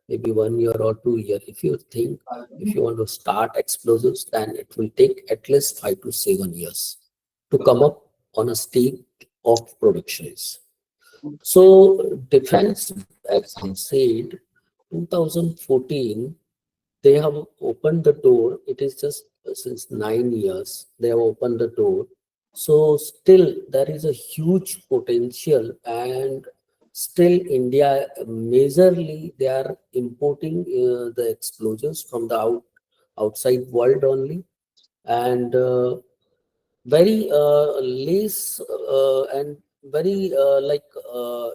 maybe 1 year or 2 year. If you think, if you want to start explosives, then it will take at least 5 to 7 years to come up on a state of productions. So defense, as I said, 2014, they have opened the door. It is just since 9 years they have opened the door. So still there is a huge potential, and still India majorly they are importing the explosives from the outside world only, and very less and very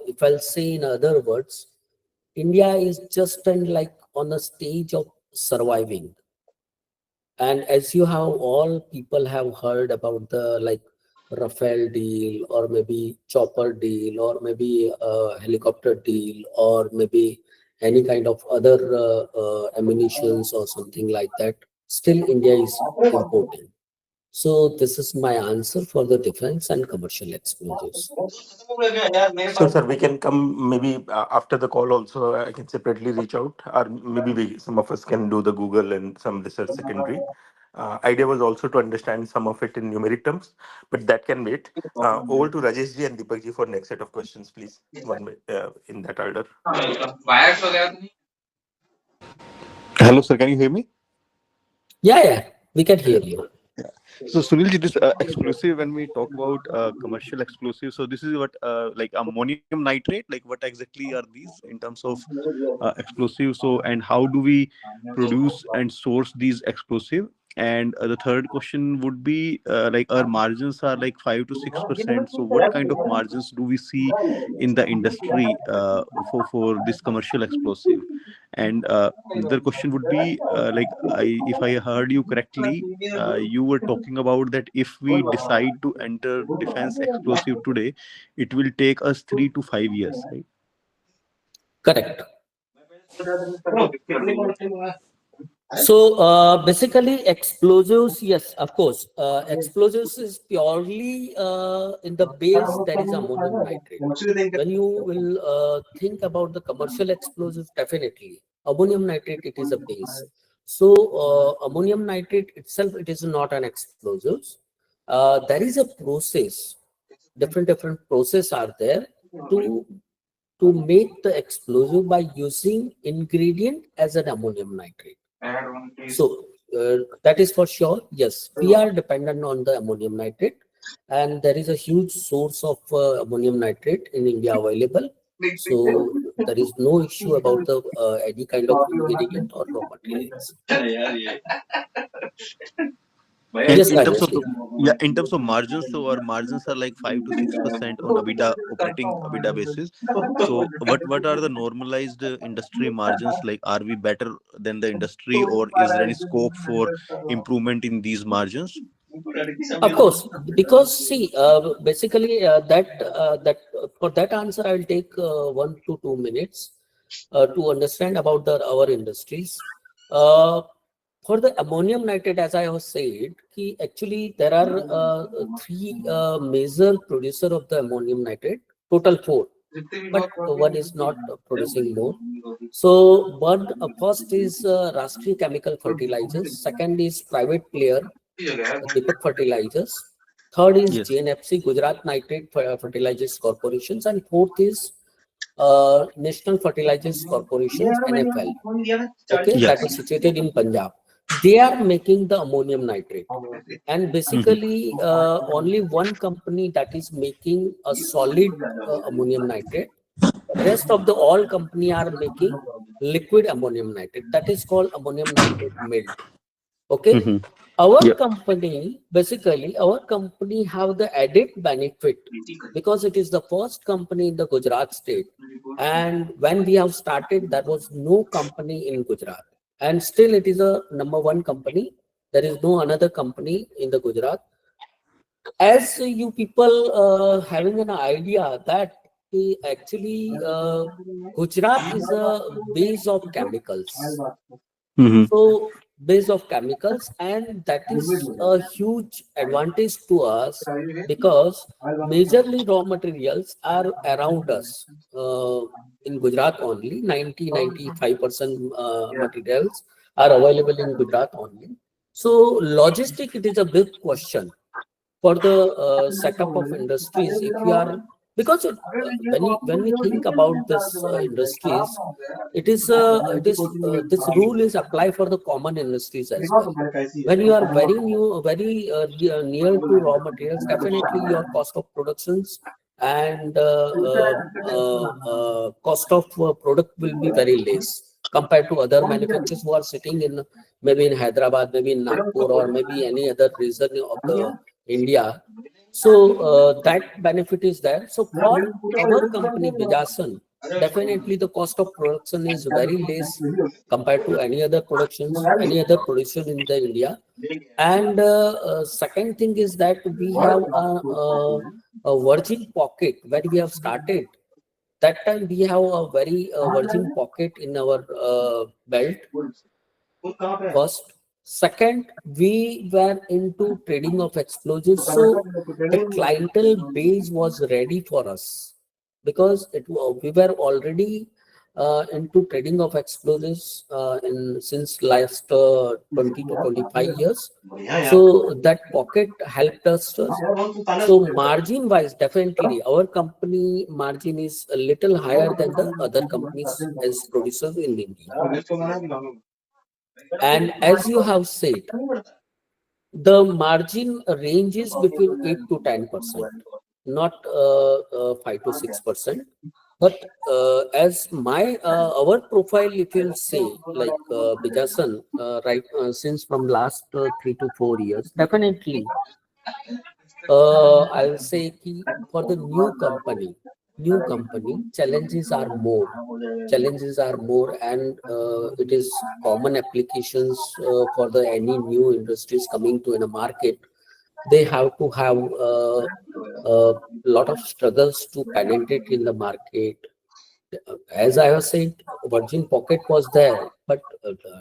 if I'll say in other words, India is just like on a stage of surviving. And as you have all people have heard about the like Rafale deal, or maybe chopper deal, or maybe helicopter deal, or maybe any kind of other ammunitions or something like that, still India is importing. So this is my answer for the defense and commercial explosives. Sure, sir. We can come maybe after the call also. I can separately reach out, or maybe some of us can do the Google and some research secondary. Idea was also to understand some of it in numeric terms, but that can wait. Over to Rajesh ji and Deepak ji for next set of questions, please. In that order. Hello, sir. Can you hear me? Yeah, yeah, we can hear Yeah. you. Yeah. So, Sunil, this explosive, when we talk about commercial explosives, so this is what like ammonium nitrate, like what exactly are these in terms of explosives? So, and how do we produce and source these explosive? And the third question would be like our margins are like 5 to 6%. So, what kind of margins do we see in the industry for this commercial explosive? And the question would be if I heard you correctly, you were talking about that if we decide to enter defense explosive today, it will take us 3 to 5 years, right? Correct. So basically explosives, yes, of course. Explosives is purely in the base there is ammonium nitrate. When you will think about the commercial explosives, definitely ammonium nitrate, it is a base. So ammonium nitrate itself, it is not an explosives. There is a process, different process are there to make the explosive by using ingredient as an ammonium nitrate. So that is for sure. Yes, we are dependent on the ammonium nitrate, and there is a huge source of ammonium nitrate in India available. So there is no issue about the any kind of ingredient or raw materials. And Yes, in terms Rajesh. of yeah, in terms of margins, so our margins are like 5 to 6% on EBITDA operating EBITDA basis. So what are the normalized industry margins? Like, are we better than the industry, or is there any scope for improvement in these margins? Of course, because see, basically for that answer, I will take 1 to 2 minutes to understand about our industries. Uh, for the ammonium nitrate, as I have said, actually there are three major producer of the ammonium nitrate, total four, but one is not producing more. So one first is Rashtriya Chemical Fertilizers, second is private player Deepak Fertilizers. Third is Yes. JNFC, Gujarat Nitrate Fertilizers Corporations, and fourth is National Fertilizers Corporations (NFL). Okay, that Yes. is situated in Punjab. They are making the ammonium nitrate, and Mhm. basically only one company that is making a solid ammonium nitrate. Rest of the all company are making liquid ammonium nitrate. That is called ammonium nitrate melt. Okay, Mhm. our Yep. company, basically our company have the added benefit because it is the first company in the Gujarat state, and when we have started there was no company in Gujarat, and still it is a number one company. There is no another company in the Gujarat. As you people having an idea that actually Gujarat is a base of chemicals. Mhm. So base of chemicals, and that is a huge advantage to us because majorly raw materials are around us. In Gujarat only, 95% materials are available in Gujarat only. So logistic, it is a big question for the setup of industries. If we are, because when we think about this industries, this rule is applied for the common industries as well. When you are very new, very near to raw materials, definitely your cost of productions and cost of product will be very less compared to other manufacturers who are sitting in maybe in Hyderabad, maybe in Nagpur, or maybe any other region of the India. So that benefit is there. So for our company, Bijasan, definitely the cost of production is very less compared to any other productions, any other production in the India. And second thing is that we have a virgin pocket when we have started. That time we have a very virgin pocket in our belt. First, second, we were into trading of explosives, so the clientele base was ready for us because we were already into trading of explosives in since last 20 to 25 years. So that pocket helped us. So margin wise, definitely our company margin is a little higher than the other companies as producers in India. And as you have said, the margin ranges between 8 to 10%, not 5 to 6%. But as our profile, if you'll say, like Bijasan, right, since from last 3 to 4 years, definitely I'll say for the new company, challenges are more, and it is common applications for the any new industries coming to in a market. They have to have a lot of struggles to penetrate in the market. As I was saying, Virgin Pocket was there, but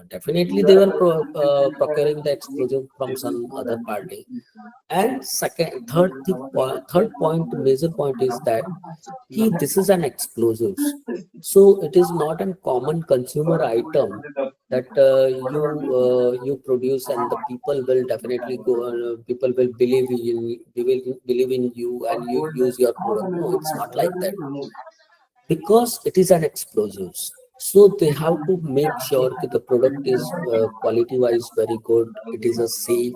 definitely they were procuring the explosive from some other party. And third point, major point is that this is an explosives, so it is not a common consumer item that you produce and the people will definitely go. People will believe in you and you use your product. No, it's not like that because it is an explosives. So they have to make sure that the product is quality wise very good. It is a safe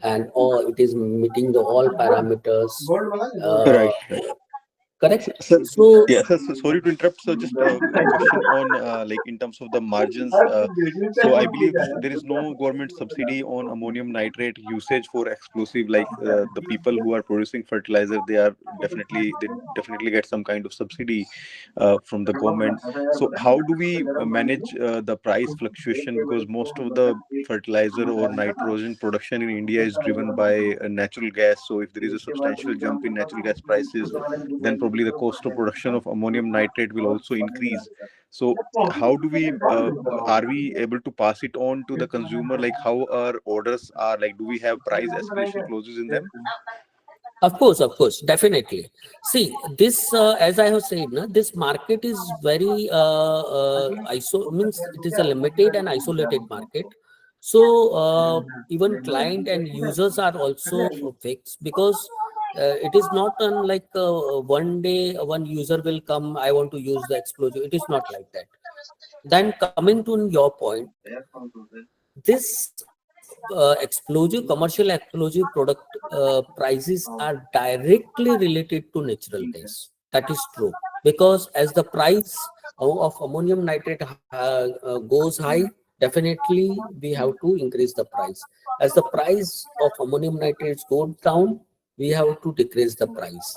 and all. It is meeting the all parameters. Uh, Right, right. Correct. Sir, So yeah, sir, so sorry to interrupt. So just a question on like in terms of the margins. So I believe there is no government subsidy on ammonium nitrate usage for explosive. Like the people who are producing fertilizer, they definitely get some kind of subsidy from the government. So how do we manage the price fluctuation? Because most of the fertilizer or nitrogen production in India is driven by natural gas. So if there is a substantial jump in natural gas prices, then probably the cost of production of ammonium nitrate will also increase. So how do we are we able to pass it on to the consumer? Like how our orders are, like do we have price escalation clauses in them? of course, definitely. See, this as I have said, na, this market is very means it is a limited and isolated market. So even client and users are also fixed because it is not unlike one day one user will come. I want to use the explosive. It is not like that. Then coming to your point, this commercial explosive product prices are directly related to natural gas. That is true because as the price of ammonium nitrate goes high, definitely we have to increase the price. As the price of ammonium nitrates goes down, we have to decrease the price.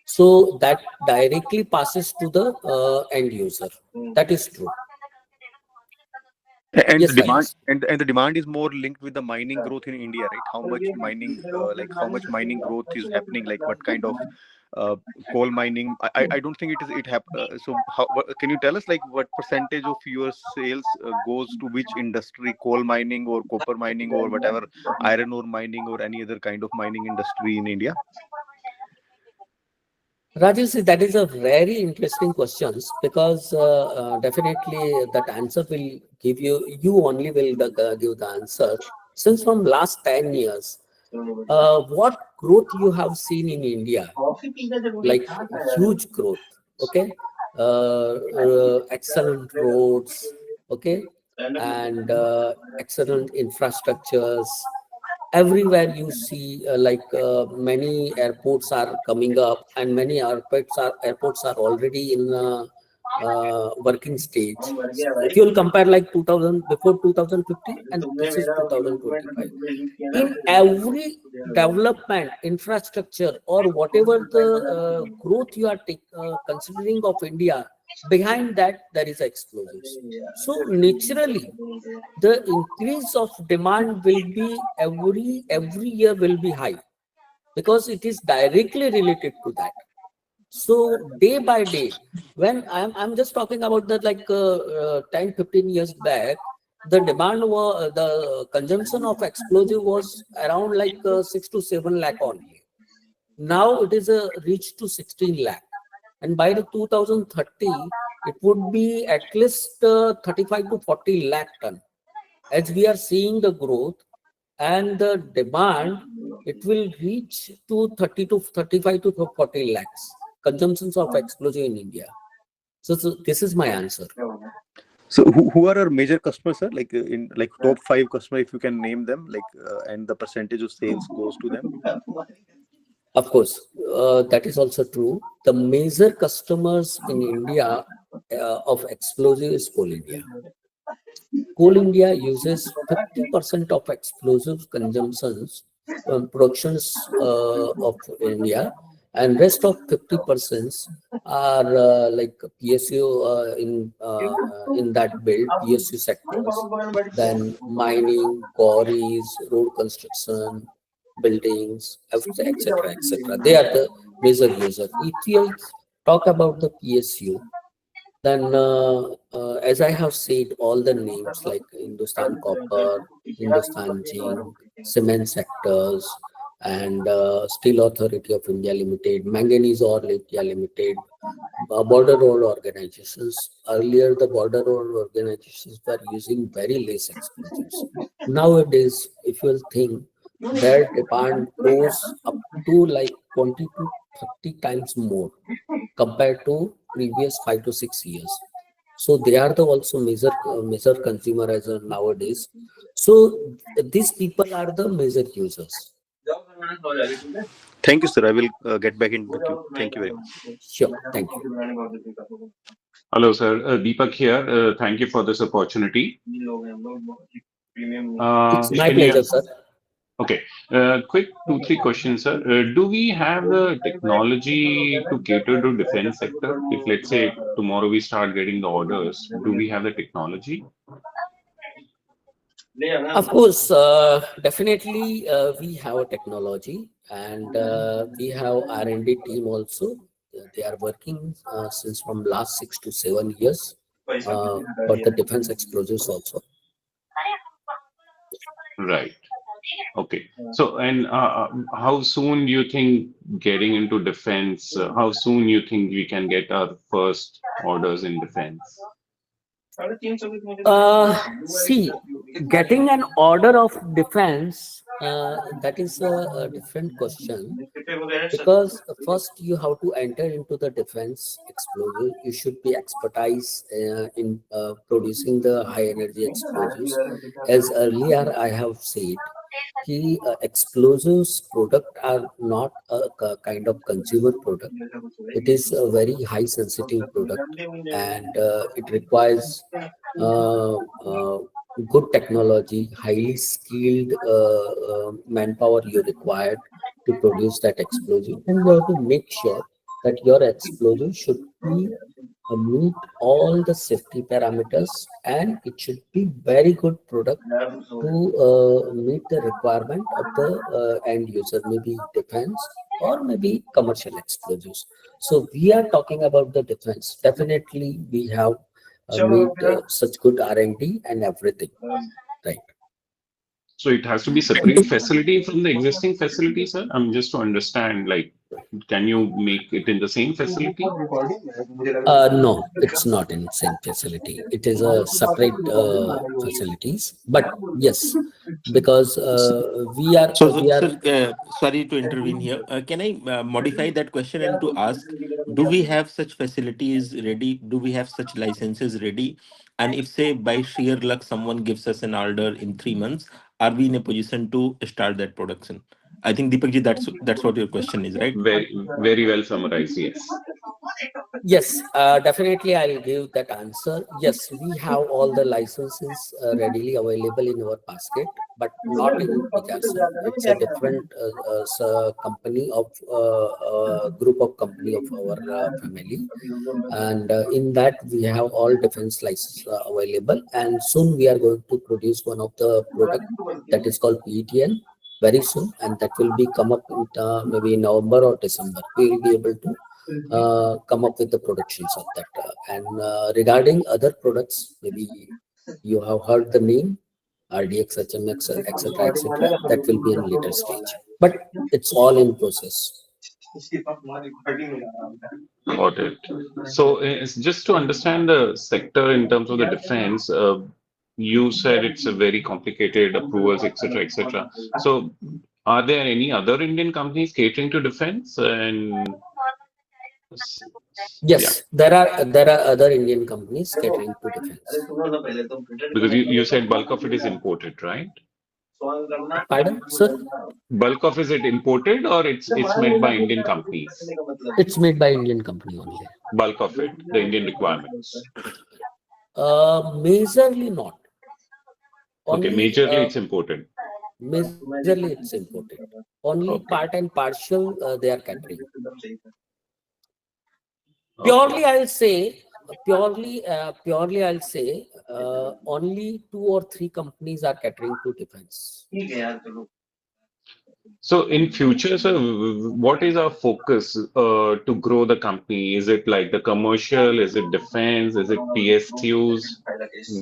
So that directly passes to the end user. That is true. And the Yes, demand Sairaj. and the demand is more linked with the mining growth in India, right? How much mining, like how much mining growth is happening? Like what kind of coal mining. I don't think it is so can you tell us like what percentage of your sales goes to which industry? Coal mining or copper mining or whatever, iron ore mining or any other kind of mining industry in India? Rajesh, that is a very interesting question, because definitely that answer will give you only will give the answer. Since from last 10 years, what growth you have seen in India, like huge growth, okay, excellent roads, okay, and excellent infrastructures. Everywhere you see many airports are coming up, and many airports are already in working stage. If you'll compare like 2000 before 2050 and this is 2025, in every development infrastructure or whatever the growth you are considering of India, behind that there is explosives. So naturally the increase of demand will be every year will be high, because it is directly related to that. So day by day, when I'm just talking about that, like 10-15 years back, the demand was the consumption of explosive was around like 6 to 7 lakh only. Now it is reached to 16 lakh, and by the 2030 it would be at least 35 to 40 lakh ton. As we are seeing the growth and the demand, it will reach to 30 to 35 to 40 lakhs consumptions of explosive in India. So this is my answer. So who are our major customers, sir? Like in like top 5 customers, if you can name them, like and the percentage of sales goes to them. Of course, that is also true. The major customers in India of explosive is Coal India. Coal India uses 50% of explosive consumptions productions of India, and rest of 50% are like PSU in that build, PSU sectors, then mining, quarries, road construction, buildings, etc., etc. They are the major users. If you talk about the PSU, then as I have said, all the names like Hindustan Copper, Hindustan Zinc, cement sectors, and Steel Authority of India Limited, Manganese Ore India Limited, border road organizations. Earlier, the border road organizations were using very less explosives. Nowadays, if you will think, their demand goes up to like 20 to 30 times more compared to previous 5 to 6 years. So they are the also major consumer as of nowadays. So these people are the major users. Thank you, sir. I will get back into the queue. Thank you very much. Sure, thank you. Hello, sir. Deepak here. Thank you for this opportunity. It's my Can you- pleasure, sir. Okay. Quick 2-3 questions, sir. Do we have the technology to cater to defense sector? If let's say tomorrow we start getting the orders, do we have the technology? Of course, definitely we have a technology, and we have R&D team also. They are working since from last 6 to 7 years for the defense explosives also. Right. Okay. So, and how soon do you think getting into defense, how soon you think we can get our first orders in defense? See, getting an order of defense, that is a different question, because first you have to enter into the defense explosive. You should be expertise in producing the high energy explosives. As earlier I have said, explosives product are not a kind of consumer product. It is a very high sensitive product, and it requires good technology, highly skilled manpower you required to produce that explosive, and you have to make sure that your explosive should be meet all the safety parameters, and it should be very good product to meet the requirement of the end user, maybe defense or maybe commercial explosives. So we are talking about the defense. Definitely, we have made such good R&D and everything, right? So it has to be separate facility from the existing facility, sir? I'm just to understand, like, can you make it in the same facility? No, it's not in same facility. It is a separate facilities. But yes, because we are Sir, sorry to intervene here. Can I modify that question and to ask, do we have such facilities ready? Do we have such licenses ready? And if, say, by sheer luck, someone gives us an order in 3 months, are we in a position to start that production? I think, Deepak ji, that's what your question is, right? Very well summarized, yes. Yes, definitely I'll give that answer. Yes, we have all the licenses readily available in our basket, but not in Picasso. It's a different company of group of company of our family, and in that we have all defense licenses available. And soon we are going to produce one of the product that is called PETN very soon, and that will be come up in maybe November or December. We will be able to come up with the productions of that. And regarding other products, maybe you have heard the name RDX, HMX, etc., etc. That will be in later stage, but it's all in process. Got it. So it's just to understand the sector in terms of the defense, you said it's a very complicated approvals, etc., etc. So are there any other Indian companies catering to defense? And Yes, there are other Indian companies catering to defense. because you said bulk of it is imported, right? Pardon, sir? Bulk of is it imported or it's made by Indian companies? It's made by Indian company only. Bulk of it, the Indian requirements. Majorly not. Okay, Only majorly it's imported. majorly it's imported. Only Okay. part and partial they are catering. Okay. Purely, I'll say, only 2 or 3 companies are catering to defense. So in future, sir, what is our focus to grow the company? Is it like the commercial? Is it defense? Is it PSUs?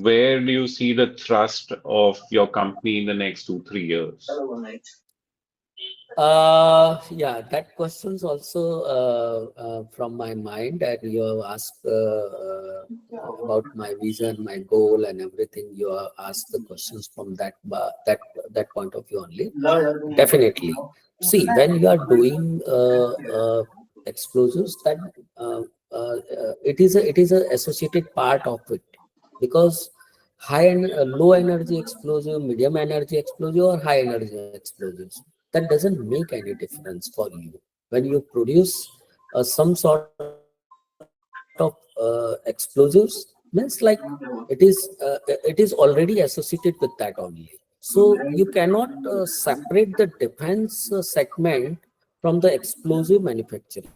Where do you see the thrust of your company in the next 2-3 years? Yeah, that question's also from my mind, and you have asked about my vision, my goal, and everything. You have asked the questions from that point of view only. Definitely. See, when you are doing explosives, that it is a associated part of it, because low energy explosive, medium energy explosive, or high energy explosives, that doesn't make any difference for you. When you produce some sort of explosives, means like it is already associated with that only. So you cannot separate the defense segment from the explosive manufacturing.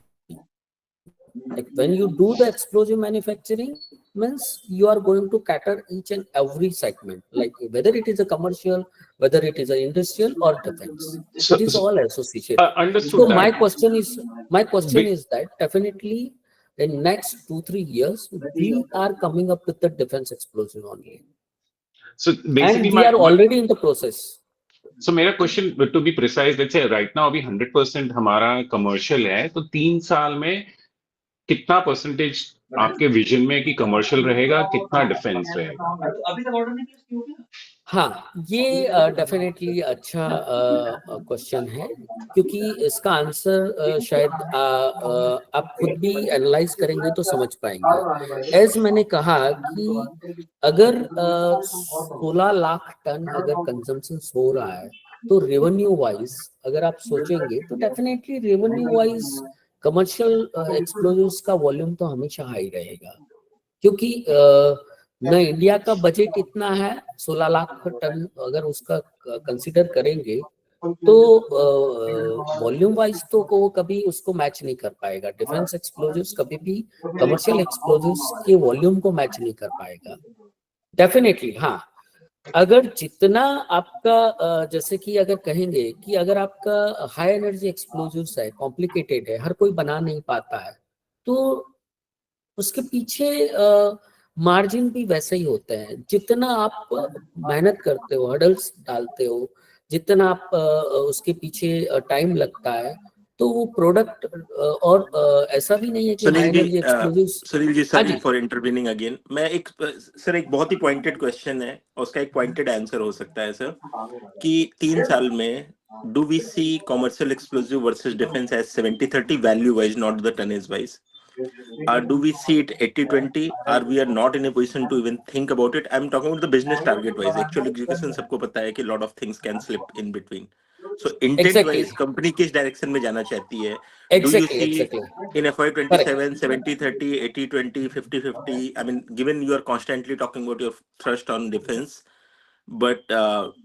Like when you do the explosive manufacturing, means you are going to cater each and every segment, like whether it is a commercial, whether it is an industrial or defense. So, It is all associated. understood So that. my question is that definitely in next 2-3 years we are coming up with the defense explosive only, So basically, and we are already in the process. So मेरा question to be precise, let's say right now अभी 100% हमारा commercial है, तो 3 साल में कितना percentage आपके vision में कि कमर्शियल रहेगा, कितना डिफेंस रहेगा? हाँ, ये डेफिनेटली अच्छा क्वेश्चन है, क्योंकि इसका आंसर शायद आप खुद भी एनालाइज करेंगे तो समझ पाएंगे। एज मैंने कहा कि अगर 16 लाख टन अगर कंजम्पशन हो रहा है, तो रेवेन्यू वाइज अगर आप सोचेंगे तो definitely revenue wise commercial explosives का वॉल्यूम तो हमेशा हाई रहेगा, क्योंकि न इंडिया का बजट इतना है 16 लाख टन अगर उसका कंसीडर करेंगे, तो वॉल्यूम वाइज तो वो कभी उसको मैच नहीं कर पाएगा। डिफेंस एक्सप्लोजिव्स कभी भी कमर्शियल एक्सप्लोजिव्स के वॉल्यूम को मैच नहीं कर पाएगा। डेफिनेटली हाँ, अगर जितना आपका जैसे कि अगर कहेंगे कि अगर आपका हाई एनर्जी एक्सप्लोजिव्स है, कॉम्प्लिकेटेड है, हर कोई बना नहीं पाता है, तो उसके पीछे मार्जिन भी वैसे ही होते हैं। जितना आप मेहनत करते हो, हर्डल्स डालते हो, जितना आप उसके पीछे टाइम लगता है, तो वो प्रोडक्ट और ऐसा भी नहीं है कि high energy explosives. Sunil ji हाँ सॉरी जी, फॉर इंटरवीनिंग अगेन। मैं एक सर एक बहुत ही पॉइंटेड क्वेश्चन है और उसका एक पॉइंटेड आंसर हो सकता है सर, कि 3 साल में do we see commercial explosive versus defence as 70-30 value wise, not the tonnage wise? Do we see it 80-20? Are we are not in a position to even think about it? I'm talking about the business target wise. Actual execution सबको पता है कि lot of things can slip in between. So intent exactly wise, company किस direction में जाना चाहती है? Do you exactly see exactly in correct. FY27 70-30, 80-20, 50-50? I mean, given you are constantly talking about your thrust on defense, but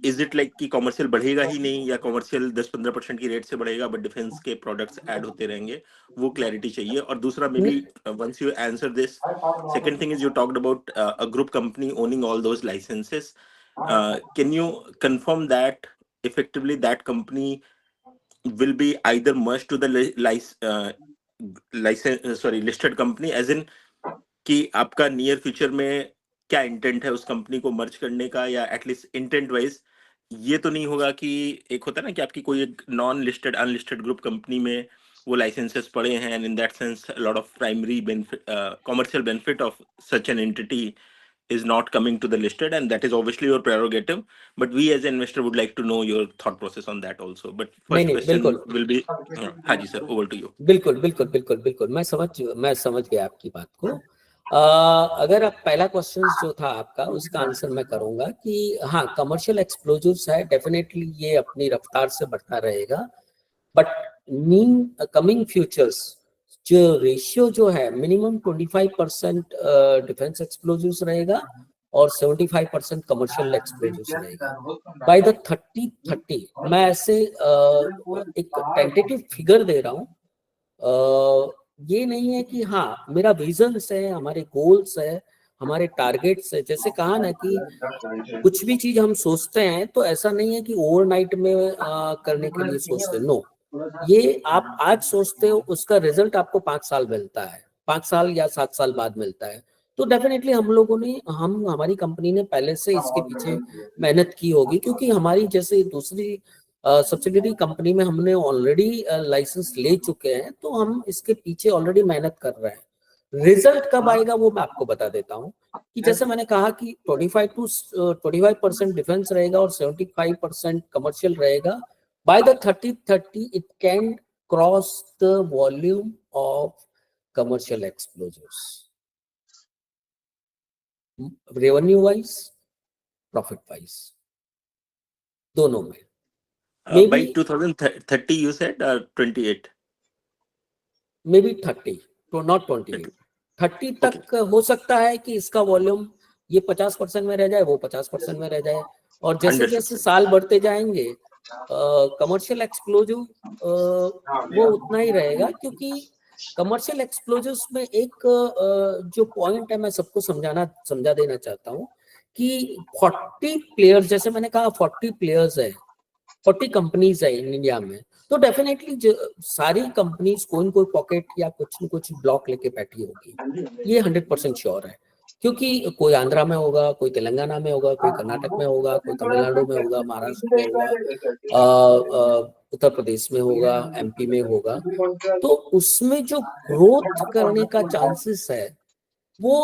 is it like कि commercial बढ़ेगा ही नहीं, या commercial 10-15% की रेट से बढ़ेगा बट डिफेंस के प्रोडक्ट्स ऐड होते रहेंगे? वो क्लैरिटी चाहिए। और दूसरा, maybe once you answer this, second thing is you talked about a group company owning all those licences. कैन यू कंफर्म दैट effectively that company will be either merged to the listed company, as in कि आपका near future में क्या intent है उस कंपनी को मर्ज करने का, या एटलीस्ट इंटेंट वाइज ये तो नहीं होगा कि एक होता है ना कि आपकी कोई एक non listed unlisted group company में वो लाइसेंसेस पड़े हैं, and in that sense lot of primary benefit, commercial benefit of such an entity is not coming to the listed, and that is obviously your prerogative, but we as an investor would like to know your thought process on that also. But नहीं first नहीं, question बिल्कुल will be Haji sir, over to you. बिल्कुल बिल्कुल बिल्कुल बिल्कुल मैं समझ गया आपकी बात को। अगर आप पहला क्वेश्चन जो था आपका, उसका आंसर मैं करूंगा कि हाँ, कमर्शियल एक्सप्लोजिव्स है, डेफिनेटली ये अपनी रफ्तार से बढ़ता रहेगा, बट मीन कमिंग फ्यूचर्स जो रेशियो जो है, मिनिमम 25% डिफेंस एक्सप्लोजिव्स रहेगा और 75% कमर्शियल एक्सप्लोजिव्स रहेगा। बाय द 30-30 मैं ऐसे एक टेंटेटिव फिगर दे रहा हूँ। ये नहीं है कि हाँ मेरा विजन्स है, हमारे गोल्स है, हमारे टारगेट्स है। जैसे कहा ना कि कुछ भी चीज हम सोचते हैं तो ऐसा नहीं है कि ओवरनाइट में करने के लिए सोचते हैं। नो, ये आप आज सोचते हो, उसका रिजल्ट आपको 5 साल मिलता है, 5 साल या 7 साल बाद मिलता है। तो डेफिनेटली हम लोगों ने हमारी कंपनी ने पहले से इसके पीछे मेहनत की होगी, क्योंकि हमारी जैसे दूसरी सब्सिडरी कंपनी में हमने ऑलरेडी लाइसेंस ले चुके हैं, तो हम इसके पीछे ऑलरेडी मेहनत कर रहे हैं। रिजल्ट कब आएगा वो मैं आपको बता देता हूँ कि जैसे मैंने कहा कि 25% डिफेंस रहेगा और 75% कमर्शियल रहेगा। By the 30-30 it can cross the volume of commercial explosives, revenue wise, profit wise, दोनों में। By 2030 you said, 28? Maybe 30, तो नॉट 28, 30 तक हो सकता है कि इसका वॉल्यूम ये 50% में रह जाए, वो 50% में रह जाए। और जैसे जैसे साल बढ़ते जाएंगे कमर्शियल एक्सप्लोजिव वो उतना ही रहेगा, क्योंकि कमर्शियल एक्सप्लोजिव्स में एक जो पॉइंट है मैं सबको समझा देना चाहता हूँ कि 40 प्लेयर्स, जैसे मैंने कहा 40 प्लेयर्स है, 40 कंपनीज है इंडिया में, तो डेफिनेटली सारी कंपनीज कोई न कोई पॉकेट या कुछ न कुछ ब्लॉक लेके बैठी होगी, ये 100% श्योर है। क्योंकि कोई आंध्रा में होगा, कोई तेलंगाना में होगा, कोई कर्नाटक में होगा, कोई तमिलनाडु में होगा, महाराष्ट्र में होगा, उत्तर प्रदेश में होगा, एमपी में होगा। तो उसमें जो ग्रोथ करने का चांसेस है वो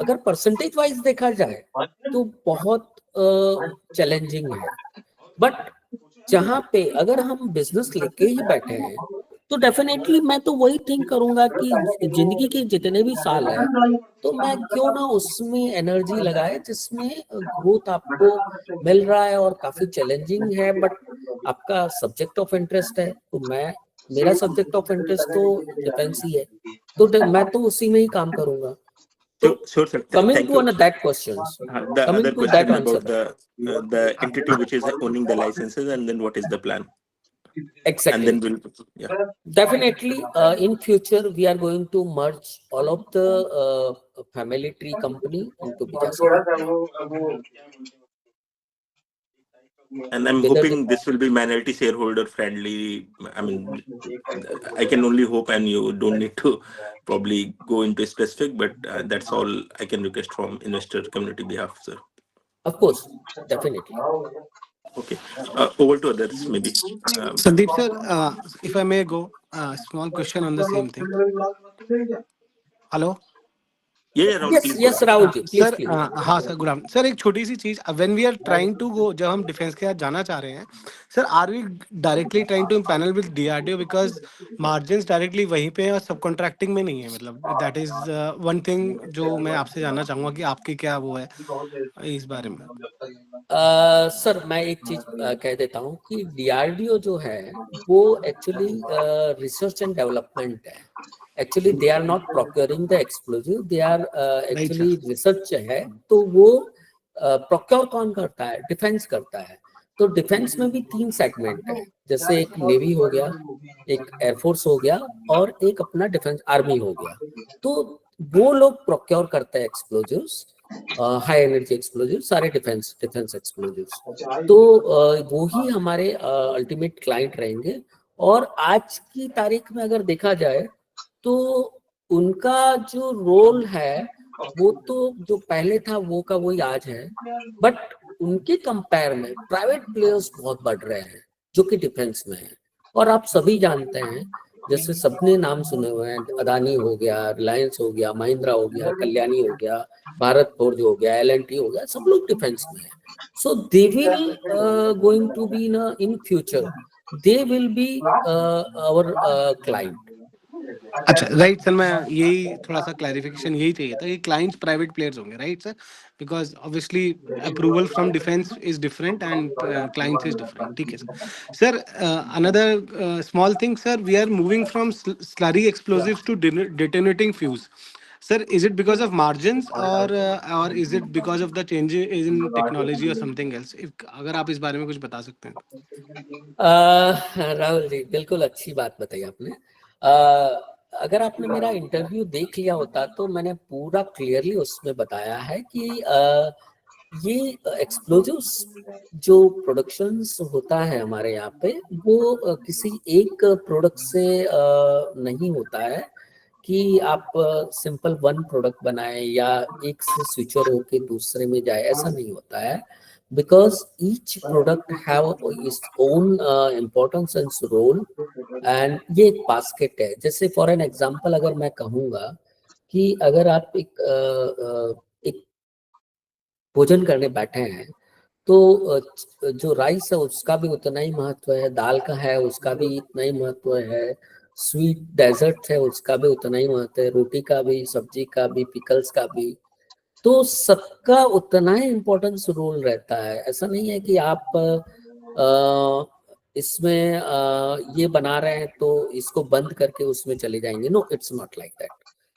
अगर परसेंटेज वाइज देखा जाए तो बहुत चैलेंजिंग है। बट जहां पे अगर हम बिजनेस लेके ही बैठे हैं तो डेफिनेटली मैं तो वही थिंक करूंगा कि जिंदगी के जितने भी साल है तो मैं क्यों ना उसमें एनर्जी लगाए जिसमें ग्रोथ आपको मिल रहा है और काफी चैलेंजिंग है, बट आपका सब्जेक्ट ऑफ इंटरेस्ट है। तो मेरा सब्जेक्ट ऑफ इंटरेस्ट तो डिफेंस ही है, तो मैं तो उसी में ही काम करूंगा। Sure, sir. Coming Thank to you. on that questions, The coming other to that question answer, about the entity which is owning the licenses, and then what is the plan? And exactly. then we'll, yeah. Definitely, in future we are going to merge all of the family tree company into Bijasa. And I'm Whether hoping this will be minority shareholder friendly. I mean, I can only hope, and you don't need to probably go into specific, but that's all I can request from investor community behalf, sir. of course, definitely. Okay. Over to others, maybe. Sandeep sir, if I may go, small question on the same thing. Hello. Yeah, Rahul, Yes, please go yes, ahead. Rahul ji, please, sir please. हाँ sir good afternoon sir एक छोटी सी चीज when we are trying to go जब हम defence के साथ जाना चाह रहे हैं sir are we directly trying to panel with DRDO because margins directly वहीं पे हैं और सब कॉन्ट्रैक्टिंग में नहीं है मतलब दैट इज वन थिंग जो मैं आपसे जानना चाहूंगा कि आपकी क्या वो है इस बारे में सर मैं एक चीज कह देता हूँ कि डीआरडीओ जो है वो एक्चुअली रिसर्च एंड डेवलपमेंट है. Actually they are not procuring the explosive, they are actually research है. तो वो प्रोक्योर कौन करता है? डिफेंस करता है. तो डिफेंस में भी 3 सेगमेंट है, जैसे एक नेवी हो गया, एक एयरफोर्स हो गया और एक अपना डिफेंस आर्मी हो गया. तो वो लोग प्रोक्योर करते हैं एक्सप्लोजिव्स, हाई एनर्जी एक्सप्लोजिव, सारे डिफेंस एक्सप्लोजिव्स. तो वो ही हमारे अल्टीमेट क्लाइंट रहेंगे. और आज की तारीख में अगर देखा जाए तो उनका जो रोल है वो तो जो पहले था वो का वही आज है, बट उनके कंपेयर में प्राइवेट प्लेयर्स बहुत बढ़ रहे हैं जो कि डिफेंस में है. और आप सभी जानते हैं, जैसे सबने नाम सुने हुए हैं, अदानी हो गया, रिलायंस हो गया, महिंद्रा हो गया, कल्याणी हो गया, भारत फोर्ज हो गया, एल&टी हो गया, सब लोग डिफेंस में है. So they will going to be in future, they will be our client. अच्छा राइट सर मैं यही थोड़ा सा क्लैरिफिकेशन यही चाहिए था कि क्लाइंट्स प्राइवेट प्लेयर्स होंगे right sir because obviously approval from defence is different and clients is different ठीक है sir another small thing sir we are moving from slurry explosives to detonating fuse sir is it because of margins or is it because of the change in technology or something else if अगर आप इस बारे में कुछ बता सकते हैं राहुल जी बिल्कुल अच्छी बात बताई आपने. अगर आपने मेरा इंटरव्यू देख लिया होता तो मैंने पूरा क्लियरली उसमें बताया है कि ये एक्सप्लोजिव्स जो प्रोडक्शंस होता है हमारे यहाँ पे वो किसी एक प्रोडक्ट से नहीं होता है कि आप सिंपल वन प्रोडक्ट बनाए या एक से स्विचर होके दूसरे में जाए, ऐसा नहीं होता है. Because each product have its own importance and role, and ये एक बास्केट है. जैसे फॉर एन एग्जांपल अगर मैं कहूँगा कि अगर आप एक भोजन करने बैठे हैं तो जो राइस है उसका भी उतना ही महत्व है, दाल का है उसका भी इतना ही महत्व है, स्वीट डेजर्ट है उसका भी उतना ही महत्व है, रोटी का भी, सब्जी का भी, पिकल्स का भी. तो सबका उतना ही इम्पोर्टेंस रोल रहता है. ऐसा नहीं है कि आप इसमें ये बना रहे हैं तो इसको बंद करके उसमें चले जाएंगे. No, it's not like that.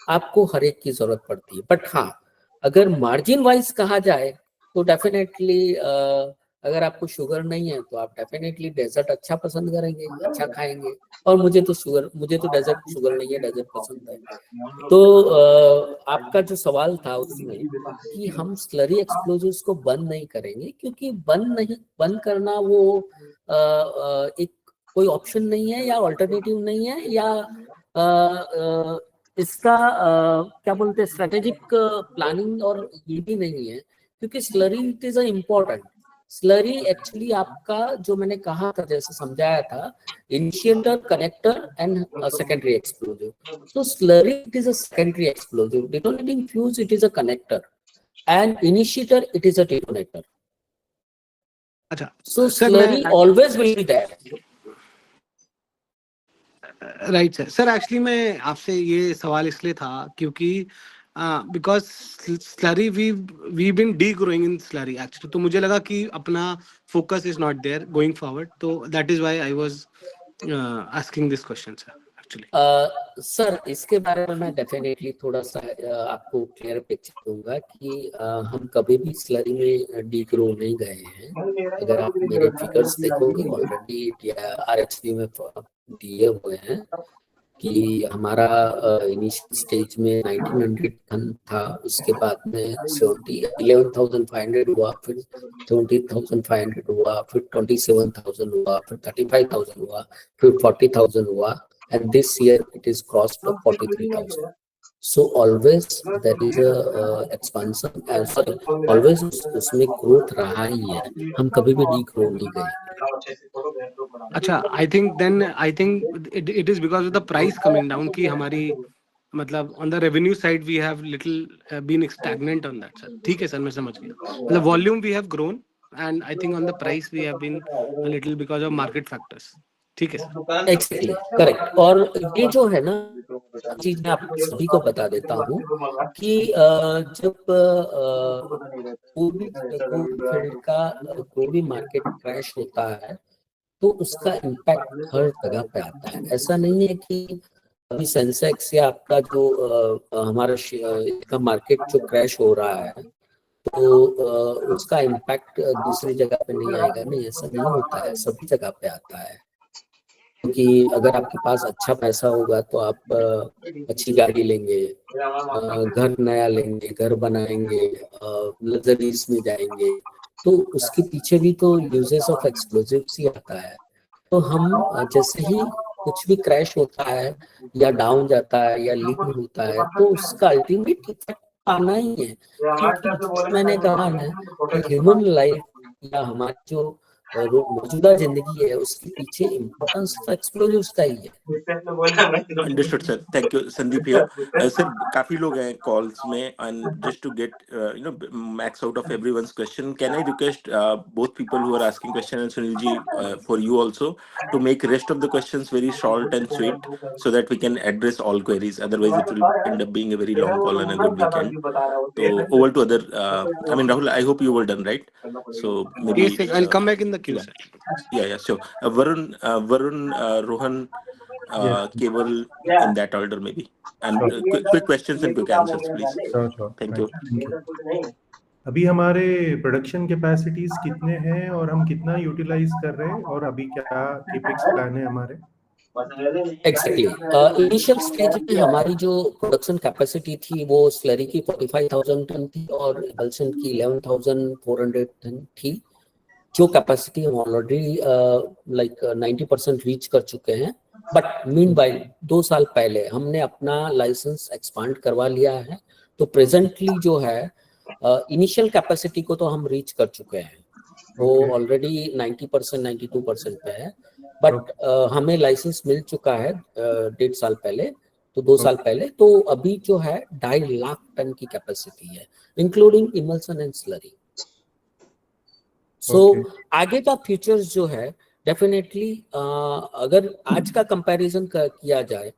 आपको हर एक की जरूरत पड़ती है. बट हाँ, अगर मार्जिन वाइज कहा जाए तो डेफिनेटली अगर आपको शुगर नहीं है तो आप डेफिनेटली डेजर्ट अच्छा पसंद करेंगे, अच्छा खाएंगे. और मुझे तो डेजर्ट शुगर नहीं है, डेजर्ट पसंद है. तो आपका जो सवाल था उसमें कि हम स्लरी एक्सप्लोजिव्स को बंद नहीं करेंगे, क्योंकि बंद करना वो एक कोई ऑप्शन नहीं है या ऑल्टरनेटिव नहीं है या इसका क्या बोलते हैं स्ट्रेटेजिक प्लानिंग और ये भी नहीं है, क्योंकि slurry it is important. Slurry actually आपका जो मैंने कहा था, जैसे समझाया था, initiator, connector and secondary explosive. So slurry it is a secondary explosive. Detonating fuse it is a connector, and initiator it is a detonator. अच्छा So sir slurry always will be there. Right sir actually मैं आपसे ये सवाल इसलिए था क्योंकि because slurry we been the growing in slurry actually, तो मुझे लगा कि अपना focus is not there going forward, तो that is why I was asking this question sir. Actually? Sir इसके बारे में मैं डेफिनेटली थोड़ा सा आपको क्लियर पिक्चर दूंगा कि हम कभी भी स्लरी में डी ग्रो नहीं गए हैं। अगर आप मेरे फिगर्स देखोगे ऑलरेडी आरएचपी में दिए हुए हैं कि हमारा इनिशियल स्टेज में 1900 टन था, उसके बाद में 11,500 हुआ, फिर 20,500 हुआ, फिर 27,000 हुआ, फिर 35,000 हुआ, फिर 40,000 हुआ, and this year it is crossed to 43,000. So always there is a expansion and sorry, always उसमें growth रहा ही है, हम कभी भी degrow नहीं गए। अच्छा, I think it is because of the price coming down कि हमारी मतलब on the revenue side we have little been stagnant on that sir। ठीक है सर, मैं समझ गया। मतलब volume we have grown and I think on the price we have been a little because of market factors। ठीक है sir. Exactly, correct। और ये जो है ना चीज मैं आप सभी को बता देता हूँ कि जब कोई फील्ड का कोई भी मार्केट क्रैश होता है तो उसका इम्पैक्ट हर जगह पे आता है। ऐसा नहीं है कि अभी सेंसेक्स या आपका जो हमारा का मार्केट जो क्रैश हो रहा है तो उसका इम्पैक्ट दूसरी जगह पे नहीं आएगा, नहीं ऐसा नहीं होता है, सभी जगह पे आता है। क्योंकि अगर आपके पास अच्छा पैसा होगा तो आप अच्छी गाड़ी लेंगे, घर नया लेंगे, घर बनाएंगे, लग्जरीज में जाएंगे, तो उसके पीछे भी तो यूजेस ऑफ एक्सप्लोजिव्स ही आता है। तो हम जैसे ही कुछ भी क्रैश होता है या डाउन जाता है या लीन होता है तो उसका अल्टीमेट इफेक्ट आना ही है। क्योंकि जैसे मैंने कहा ना कि ह्यूमन लाइफ या हमारी जो मौजूदा जिंदगी है उसके पीछे इम्पोर्टेंस तो एक्सप्लोजिव्स का ही है। Understood sir, thank you Sandeep here. Sir काफी लोग हैं कॉल्स में and just to get max out of everyone's question, can I request both people who are asking question and Sunil ji for you also to make rest of the questions very short and sweet so that we can address all queries, otherwise it will end up being a very long call and a good weekend. So over to other I mean Rahul, I hope you were done, right? So maybe Yes, I'll come back in the queue, sir। yeah, sure. Varun, Rohan, Keval, in that order maybe, and quick questions and quick answers please. Sure। Thank you. अभी हमारे production capacities कितने हैं और हम कितना utilise कर रहे हैं और अभी क्या केपेक्स प्लान है हमारे? एक्जेक्टली इनिशियल स्टेज में हमारी जो प्रोडक्शन कैपेसिटी थी वो स्लरी की 45,000 टन थी और एल्सन की 11,400 टन थी। जो कैपेसिटी हम ऑलरेडी लाइक 90% रीच कर चुके हैं। बट मीनवाइल 2 साल पहले हमने अपना लाइसेंस एक्सपांड करवा लिया है, तो प्रेजेंटली जो है इनिशियल कैपेसिटी को तो हम रीच कर चुके हैं, वो ऑलरेडी 90% 92% पे है। बट हमें लाइसेंस मिल चुका है 1.5 साल पहले, तो 2 साल पहले, तो अभी जो है 2.5 लाख टन की कैपेसिटी है इंक्लूडिंग इमल्सन एंड स्लरी। सो आगे का फ्यूचर्स जो है डेफिनेटली अगर आज का कंपैरिजन किया जाए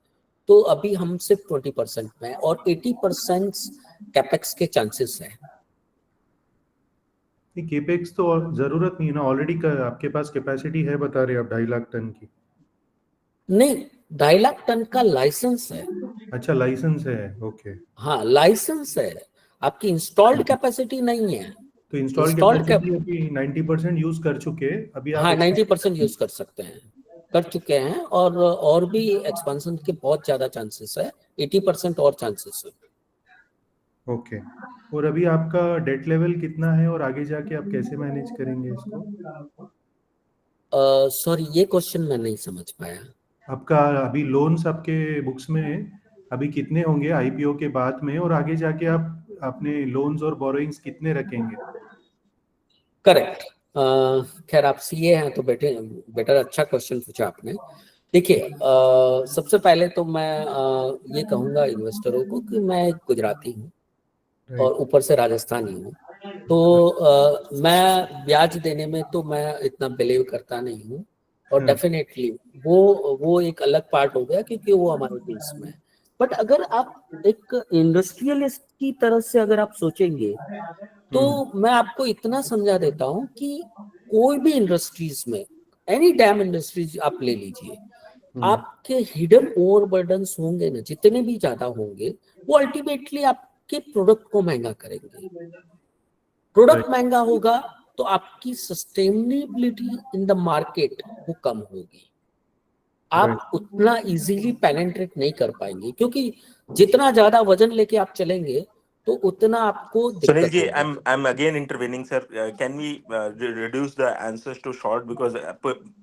तो अभी हम सिर्फ 20% में और 80% कैपेक्स के चांसेस है। केपेक्स तो जरूरत नहीं है ना, ऑलरेडी आपके पास कैपेसिटी है बता रहे आप 2.5 लाख टन की। नहीं, 2.5 लाख टन का लाइसेंस है। अच्छा लाइसेंस है, ओके। हाँ लाइसेंस है, आपकी इंस्टॉल्ड कैपेसिटी नहीं है। तो इंस्टॉल्ड कैपेसिटी अभी 90% यूज कर चुके, अभी आप हाँ 90% यूज कर सकते हैं, कर चुके हैं, और भी एक्सपेंशन के बहुत ज्यादा चांसेस है, 80% और चांसेस है। ओके। और अभी आपका डेट लेवल कितना है और आगे जाके आप कैसे मैनेज करेंगे इसको? सॉरी ये क्वेश्चन मैं नहीं समझ पाया। आपका अभी लोन्स आपके बुक्स में अभी कितने होंगे आईपीओ के बाद में, और आगे जाके आप अपने लोन्स और बोरोइंग्स कितने रखेंगे? करेक्ट। खैर आप सीए हैं तो बेटर अच्छा क्वेश्चन पूछा आपने। देखिए सबसे पहले तो मैं ये कहूँगा इन्वेस्टरों को कि मैं एक गुजराती हूँ और ऊपर से राजस्थानी हूँ, तो मैं ब्याज देने में तो मैं इतना बिलीव करता नहीं हूँ, और डेफिनेटली वो एक अलग पार्ट हो गया क्योंकि वो हमारे रूल्स में है। बट अगर आप एक इंडस्ट्रियलिस्ट की तरह से अगर आप सोचेंगे तो मैं आपको इतना समझा देता हूँ कि कोई भी इंडस्ट्रीज में, एनी डैम इंडस्ट्रीज आप ले लीजिए, आपके हिडन ओवरबर्डन्स होंगे ना, जितने भी ज्यादा होंगे, वो अल्टीमेटली आपके प्रोडक्ट को महंगा करेंगे। प्रोडक्ट महंगा होगा तो आपकी सस्टेनेबिलिटी इन द मार्केट वो कम होगी, आप उतना इजीली पेनिट्रेट नहीं कर पाएंगे, क्योंकि जितना ज्यादा वजन लेके आप चलेंगे तो उतना आपको Sunil दिक्कत ji, होगी। I'm again intervening, sir. Can we reduce the answers to short, because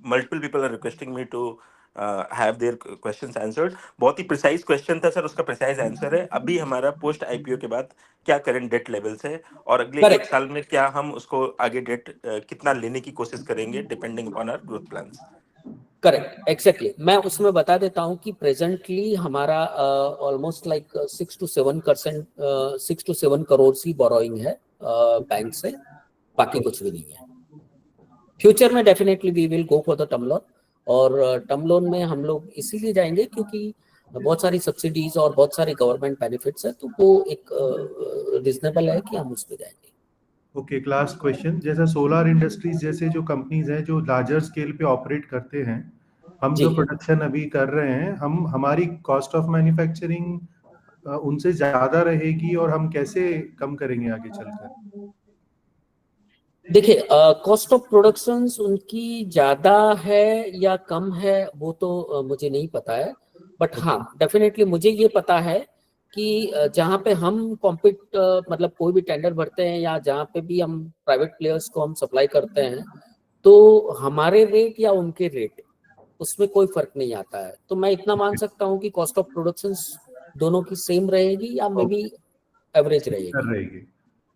multiple people are requesting me to have their questions answered. बहुत ही precise question था सर, उसका precise answer है। अभी हमारा पोस्ट आईपीओ के बाद क्या करंट डेट लेवल्स है, और अगले एक करेक्ट, साल में क्या हम उसको आगे डेट कितना लेने की कोशिश करेंगे, depending upon our growth plans. Correct, exactly. मैं उसमें बता देता हूं कि प्रेजेंटली हमारा almost like 6 to 7 crore C borrowing है बैंक से, बाकी कुछ भी नहीं है। फ्यूचर में definitely we will go for the term loan, और टर्म लोन में हम लोग इसीलिए जाएंगे क्योंकि बहुत सारी सब्सिडीज और बहुत सारे गवर्नमेंट बेनिफिट्स है, तो वो एक रीजनेबल है कि हम उस पर जाएंगे। ओके, लास्ट क्वेश्चन, जैसा सोलर इंडस्ट्रीज जैसे जो कंपनीज हैं जो लार्जर स्केल पे ऑपरेट करते हैं, हम जी। जो प्रोडक्शन अभी कर रहे हैं, हमारी कॉस्ट ऑफ मैन्युफैक्चरिंग उनसे ज्यादा रहेगी, और हम कैसे कम करेंगे आगे चलकर? देखिए, कॉस्ट ऑफ प्रोडक्शन उनकी ज्यादा है या कम है वो तो मुझे नहीं पता है, बट हाँ डेफिनेटली मुझे ये पता है कि जहाँ पे हम कॉम्पिट मतलब कोई भी टेंडर भरते हैं या जहाँ पे भी हम प्राइवेट प्लेयर्स को हम सप्लाई करते हैं, तो हमारे रेट या उनके रेट उसमें कोई फर्क नहीं आता है। तो मैं इतना मान सकता हूँ कि कॉस्ट ऑफ प्रोडक्शन दोनों की सेम रहेगी या मे बी एवरेज रहेगी। रहेगी।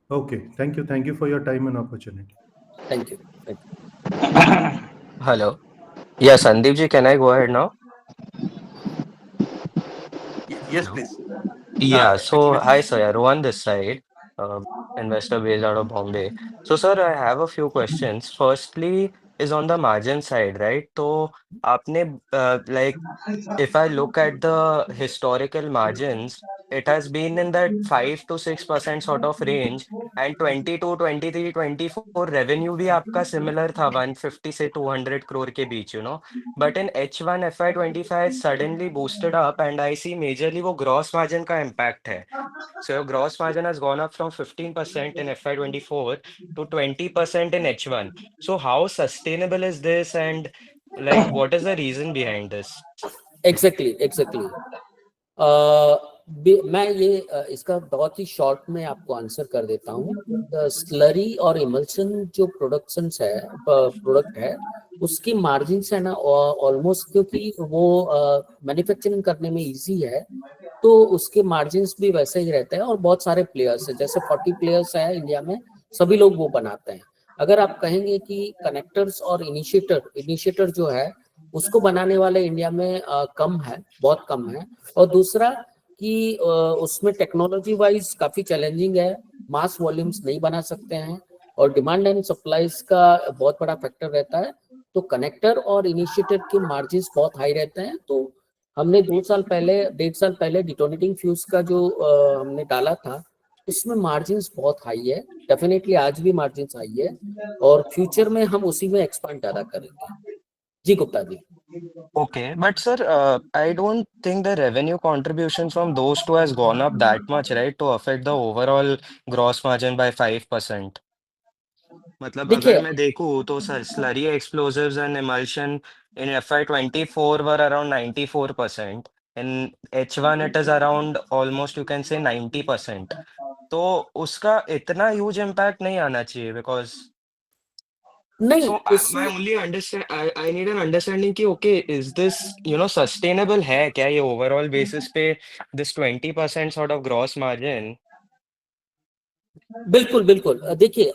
Okay, thank you for your time and opportunity. Thank you. Hello. Yeah, Sandeep ji, can I go ahead now? Yes, Hello. please. Yeah, so Actually, hi, sir. Rohan this side, investor based out of Bombay. So, sir, I have a few questions. Firstly, is on the margin side, right? So, आपने like if I look at the historical margins, it has been in that 5 to 6% sort of range, and 22, 23, 24 revenue भी आपका similar था 150 से 200 crore के बीच, you know. But in H1 FY25 suddenly boosted up, and I see majorly वो gross margin का impact है. So your gross margin has gone up from 15% in FY24 to 20% in H1. So how sustainable is this, and like what is the reason behind this? Exactly. मैं ये इसका बहुत ही short में आपको answer कर देता हूँ। स्लरी और इमल्शन जो प्रोडक्ट है उसकी मार्जिन है ना ऑलमोस्ट, क्योंकि वो मैन्युफैक्चरिंग करने में इजी है, तो उसके मार्जिन्स भी वैसे ही रहते हैं। और बहुत सारे प्लेयर्स हैं, जैसे 40 प्लेयर्स हैं इंडिया में, सभी लोग वो बनाते हैं। अगर आप कहेंगे कि कनेक्टर्स और इनिशिएटर जो है उसको बनाने वाले इंडिया में कम है, बहुत कम है। और दूसरा कि उसमें टेक्नोलॉजी वाइज काफी चैलेंजिंग है, मास वॉल्यूम्स नहीं बना सकते हैं, और डिमांड एंड सप्लाईज का बहुत बड़ा फैक्टर रहता है। तो कनेक्टर और इनिशिएटर के मार्जिन्स बहुत हाई रहते हैं। तो हमने 1.5 साल पहले डिटोनेटिंग फ्यूज का जो हमने डाला था, उसमें मार्जिन्स बहुत हाई है। डेफिनेटली आज भी मार्जिन्स हाई है, और फ्यूचर में हम उसी में एक्सपांड ज्यादा करेंगे। जी गुप्ता जी। Okay, but sir, I don't think the revenue contribution from those two has gone up that much, right, to affect the overall gross margin by 5%. मतलब अगर देखिए, मैं देखूँ तो sir slurry explosives and emulsion in FY24 were around 94%. In H1 it is around almost you can say 90%. तो उसका इतना huge impact नहीं आना चाहिए, because नहीं so उसमें my only understand I need an understanding कि okay, is this you know sustainable है क्या ये overall basis पे this 20% sort of gross margin? बिल्कुल बिल्कुल। देखिए,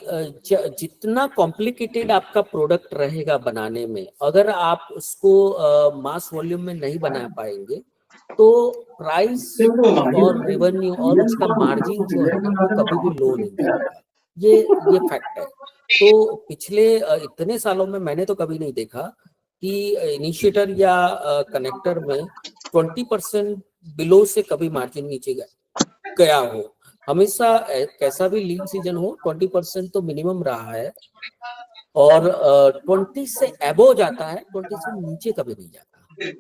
जितना कॉम्प्लिकेटेड आपका प्रोडक्ट रहेगा बनाने में, अगर आप उसको मास वॉल्यूम में नहीं बना पाएंगे, तो प्राइस और रेवेन्यू और उसका मार्जिन जो है ना वो कभी भी लो नहीं करेगा। ये फैक्ट है। तो पिछले इतने सालों में मैंने तो कभी नहीं देखा कि इनिशिएटर या कनेक्टर में 20% बिलो से कभी मार्जिन नीचे गया हो। हमेशा कैसा भी लीन सीजन हो 20% तो मिनिमम रहा है, और 20 से अबव जाता है, 20 से नीचे कभी नहीं जाता।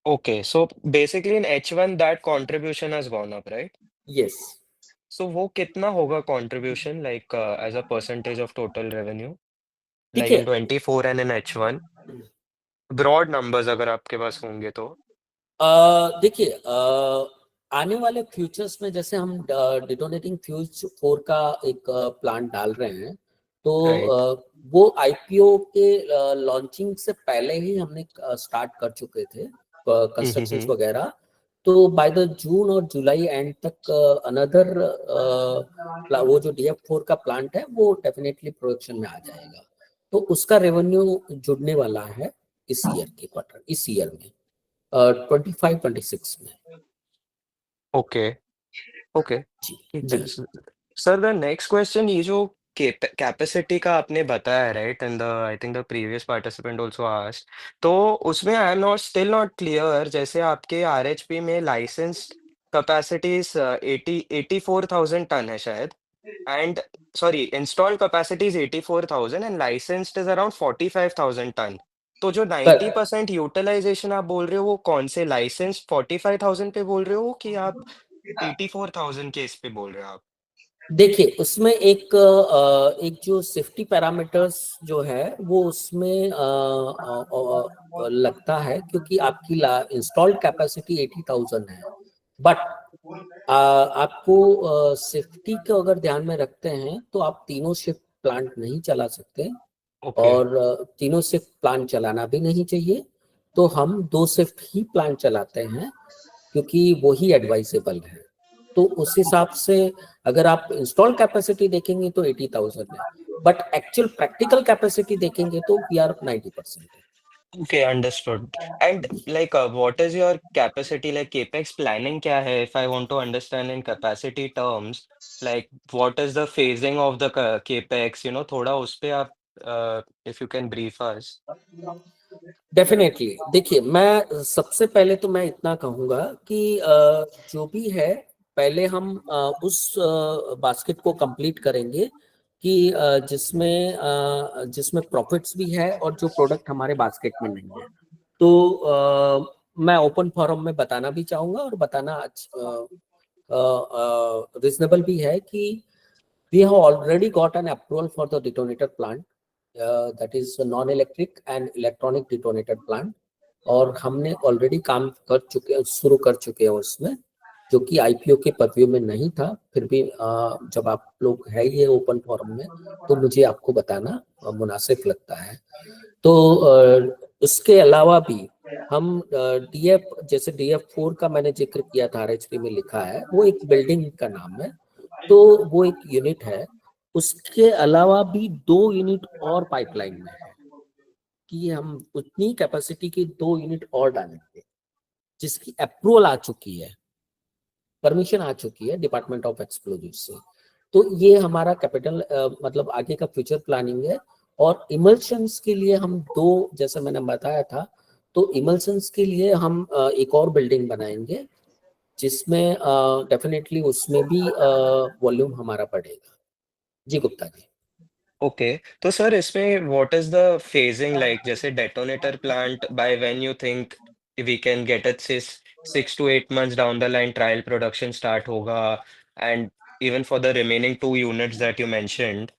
Okay, so basically in H1 that contribution has gone up, right? Yes. So वो कितना होगा contribution like as a percentage of total revenue? Like in देखिए 24 and in H1? Broad numbers अगर आपके पास होंगे तो. देखिए आने वाले फ्यूचर्स में जैसे हम डिटोनेटिंग फ्यूज 4 का एक प्लांट डाल रहे हैं, तो Right. वो आईपीओ के लॉन्चिंग से पहले ही हमने स्टार्ट कर चुके थे कंस्ट्रक्शंस Mm-hmm. वगैरह। तो बाय द जून और जुलाई एंड तक अनदर वो जो DF4 का प्लांट है वो डेफिनेटली प्रोडक्शन में आ जाएगा, तो उसका रेवेन्यू जुड़ने वाला है इस ईयर के क्वार्टर, इस ईयर में 25-26 में। Okay. Okay. जी ठीक जी। है सर, द नेक्स्ट क्वेश्चन, ये जो कैपेसिटी का आपने बताया right, and the I think the previous participant also asked, तो उसमें I am not still not clear, जैसे आपके आरएचपी में लाइसेंस्ड कैपेसिटीज 84,000 टन है शायद, and sorry installed capacity is 84,000 and licensed is around 45,000 tonne. तो जो 90% यूटिलाइजेशन आप बोल रहे हो वो कौन से लाइसेंस 45,000 पे बोल रहे हो कि आप 84,000 के इस पे बोल रहे हो आप? देखिए उसमें एक जो सेफ्टी पैरामीटर्स जो है वो उसमें लगता है, क्योंकि आपकी इंस्टॉल्ड कैपेसिटी 80,000 है, बट आपको सेफ्टी को अगर ध्यान में रखते हैं तो आप तीनों शिफ्ट प्लांट नहीं चला सकते, ओके और तीनों शिफ्ट प्लांट चलाना भी नहीं चाहिए। तो हम 2 शिफ्ट ही प्लांट चलाते हैं, क्योंकि वो ही एडवाइजेबल है। तो उस हिसाब से अगर आप इंस्टॉल कैपेसिटी देखेंगे तो 80,000 है, बट एक्चुअल प्रैक्टिकल कैपेसिटी देखेंगे तो we are 90%। Okay, understood. And like what is your capacity, like capex planning क्या है, if I want to understand in capacity terms, like what is the phasing of the capex, थोड़ा उस पे आप if you can brief us. Definitely देखिए, मैं सबसे पहले तो मैं इतना कहूंगा कि जो भी है पहले हम उस बास्केट को कंप्लीट करेंगे कि जिसमें प्रॉफिट्स भी है और जो प्रोडक्ट हमारे बास्केट में नहीं है। तो मैं ओपन फोरम में बताना भी चाहूंगा और बताना रिजनेबल भी है कि we have already got an approval for the detonator plant, that is a non-electric and electronic detonator plant, और हमने ऑलरेडी काम शुरू कर चुके हैं उसमें, जो कि आईपीओ के परव्यू में नहीं था। फिर भी जब आप लोग है ये ओपन फोरम में, तो मुझे आपको बताना मुनासिब लगता है। तो उसके अलावा भी हम डीएफ, जैसे DF4 का मैंने जिक्र किया था, आरएचपी में लिखा है, वो एक बिल्डिंग का नाम है, तो वो एक यूनिट है। उसके अलावा भी 2 यूनिट और पाइपलाइन में है कि हम उतनी कैपेसिटी की 2 यूनिट और डालेंगे, जिसकी अप्रूवल आ चुकी है, परमिशन आ चुकी है डिपार्टमेंट ऑफ एक्सप्लोजिव से। तो ये हमारा कैपिटल मतलब आगे का फ्यूचर प्लानिंग है। और इमल्शंस के लिए हम 2, जैसे मैंने बताया था, तो इमल्शंस के लिए हम एक और बिल्डिंग बनाएंगे, जिसमें डेफिनेटली उसमें भी वॉल्यूम हमारा बढ़ेगा। जी गुप्ता जी। ओके, तो सर इसमें what is the phasing, like जैसे detonator plant by when you think we can get it, 6 to 8 months down the line trial production start होगा, and even for the remaining 2 units that you mentioned,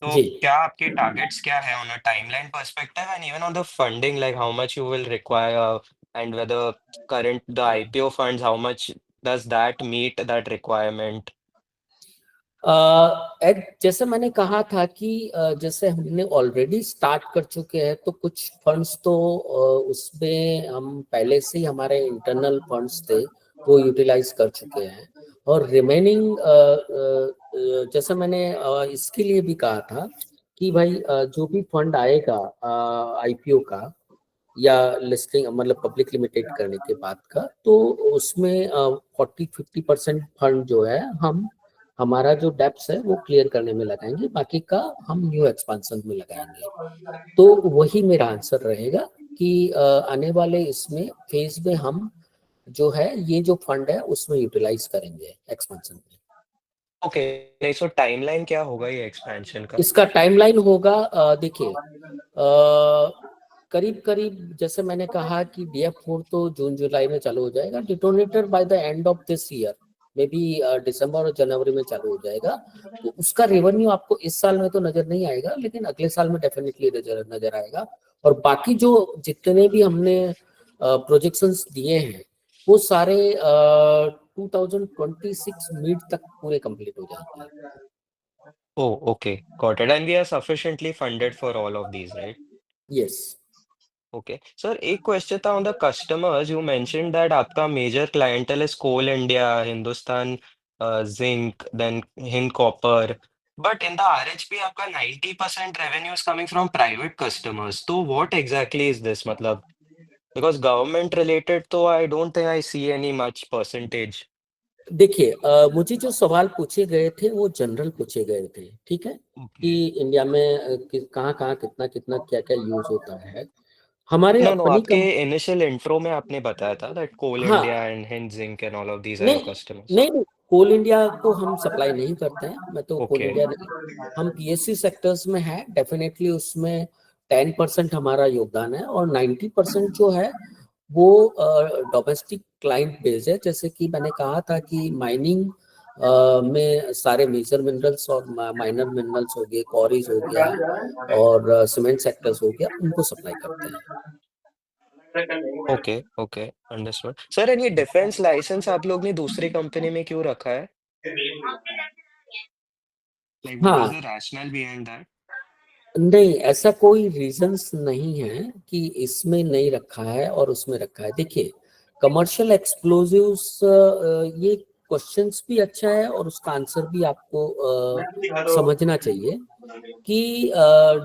तो जी क्या आपके targets क्या है on a timeline perspective, and even on the funding, like how much you will require, and whether current the IPO funds, how much does that meet that requirement? जैसे मैंने कहा था कि जैसे हमने ऑलरेडी स्टार्ट कर चुके हैं, तो कुछ फंड्स तो उसमें हम पहले से ही, हमारे इंटरनल फंड्स थे वो यूटिलाइज कर चुके हैं। और रिमेनिंग जैसे मैंने इसके लिए भी कहा था कि भाई जो भी फंड आएगा आईपीओ का या लिस्टिंग मतलब पब्लिक लिमिटेड करने के बाद का, तो उसमें 40-50% फंड जो है हम हमारा जो डेप्स है वो क्लियर करने में लगाएंगे, बाकी का हम न्यू एक्सपेंशन में लगाएंगे। तो वही मेरा आंसर रहेगा कि आने वाले इसमें फेज में हम जो है ये जो फंड है उसमें यूटिलाइज करेंगे एक्सपेंशन में। ओके, नहीं, सो टाइमलाइन क्या होगा ये एक्सपेंशन का? इसका टाइमलाइन होगा देखिए करीब करीब जैसे मैंने कहा कि DF4 तो जून जुलाई में चालू हो जाएगा, detonator by the end of this year, maybe दिसंबर और जनवरी में चालू हो जाएगा। तो उसका रेवेन्यू आपको इस साल में तो नजर नहीं आएगा, लेकिन अगले साल में डेफिनेटली नजर आएगा। और बाकी जो जितने भी हमने प्रोजेक्शंस दिए हैं वो सारे 2026 मिड तक पूरे कंप्लीट हो जाएंगे। Oh, okay. Got it. And we are sufficiently funded for all of these, right? Yes. Okay. Sir, एक question था on the customers. You mentioned that आपका major clientele is Coal India, Hindustan Zinc, then Hind Copper. But in the RHP, आपका 90% revenue is coming from private customers. तो what exactly is this? मतलब, because government related, तो I don't think I see any much percentage. देखिए, मुझे जो सवाल पूछे गए थे वो जनरल पूछे गए थे, ठीक है, कि Okay. इंडिया में कहाँ कहाँ कितना कितना क्या क्या यूज होता है। हमारे No, no, अपनी आपके कम initial intro में आपने बताया था that Coal हाँ, India and Hind Zinc and all of these are your नहीं customers. नहीं, कोल इंडिया को हम सप्लाई नहीं करते हैं, मैं तो कोल Okay. इंडिया नहीं, हम PSC सेक्टर्स में है, डेफिनेटली उसमें 10% हमारा योगदान है, और 90% जो है वो डोमेस्टिक क्लाइंट बेस है। जैसे कि मैंने कहा था कि माइनिंग में सारे मेजर मिनरल्स और माइनर मिनरल्स हो गए, क्वारीज हो गया और सीमेंट सेक्टर्स हो गया, उनको सप्लाई करते हैं। Okay okay understood sir and ये डिफेंस लाइसेंस आप लोग ने दूसरी कंपनी में क्यों रखा है लाइक व्हाट इज हाँ, द रैशनल बिहाइंड दैट नहीं ऐसा कोई रीजंस नहीं है कि इसमें नहीं रखा है और उसमें रखा है। देखिए, कमर्शियल एक्सप्लोजिव्स, ये क्वेश्चंस भी अच्छा है और उसका आंसर भी आपको समझना चाहिए कि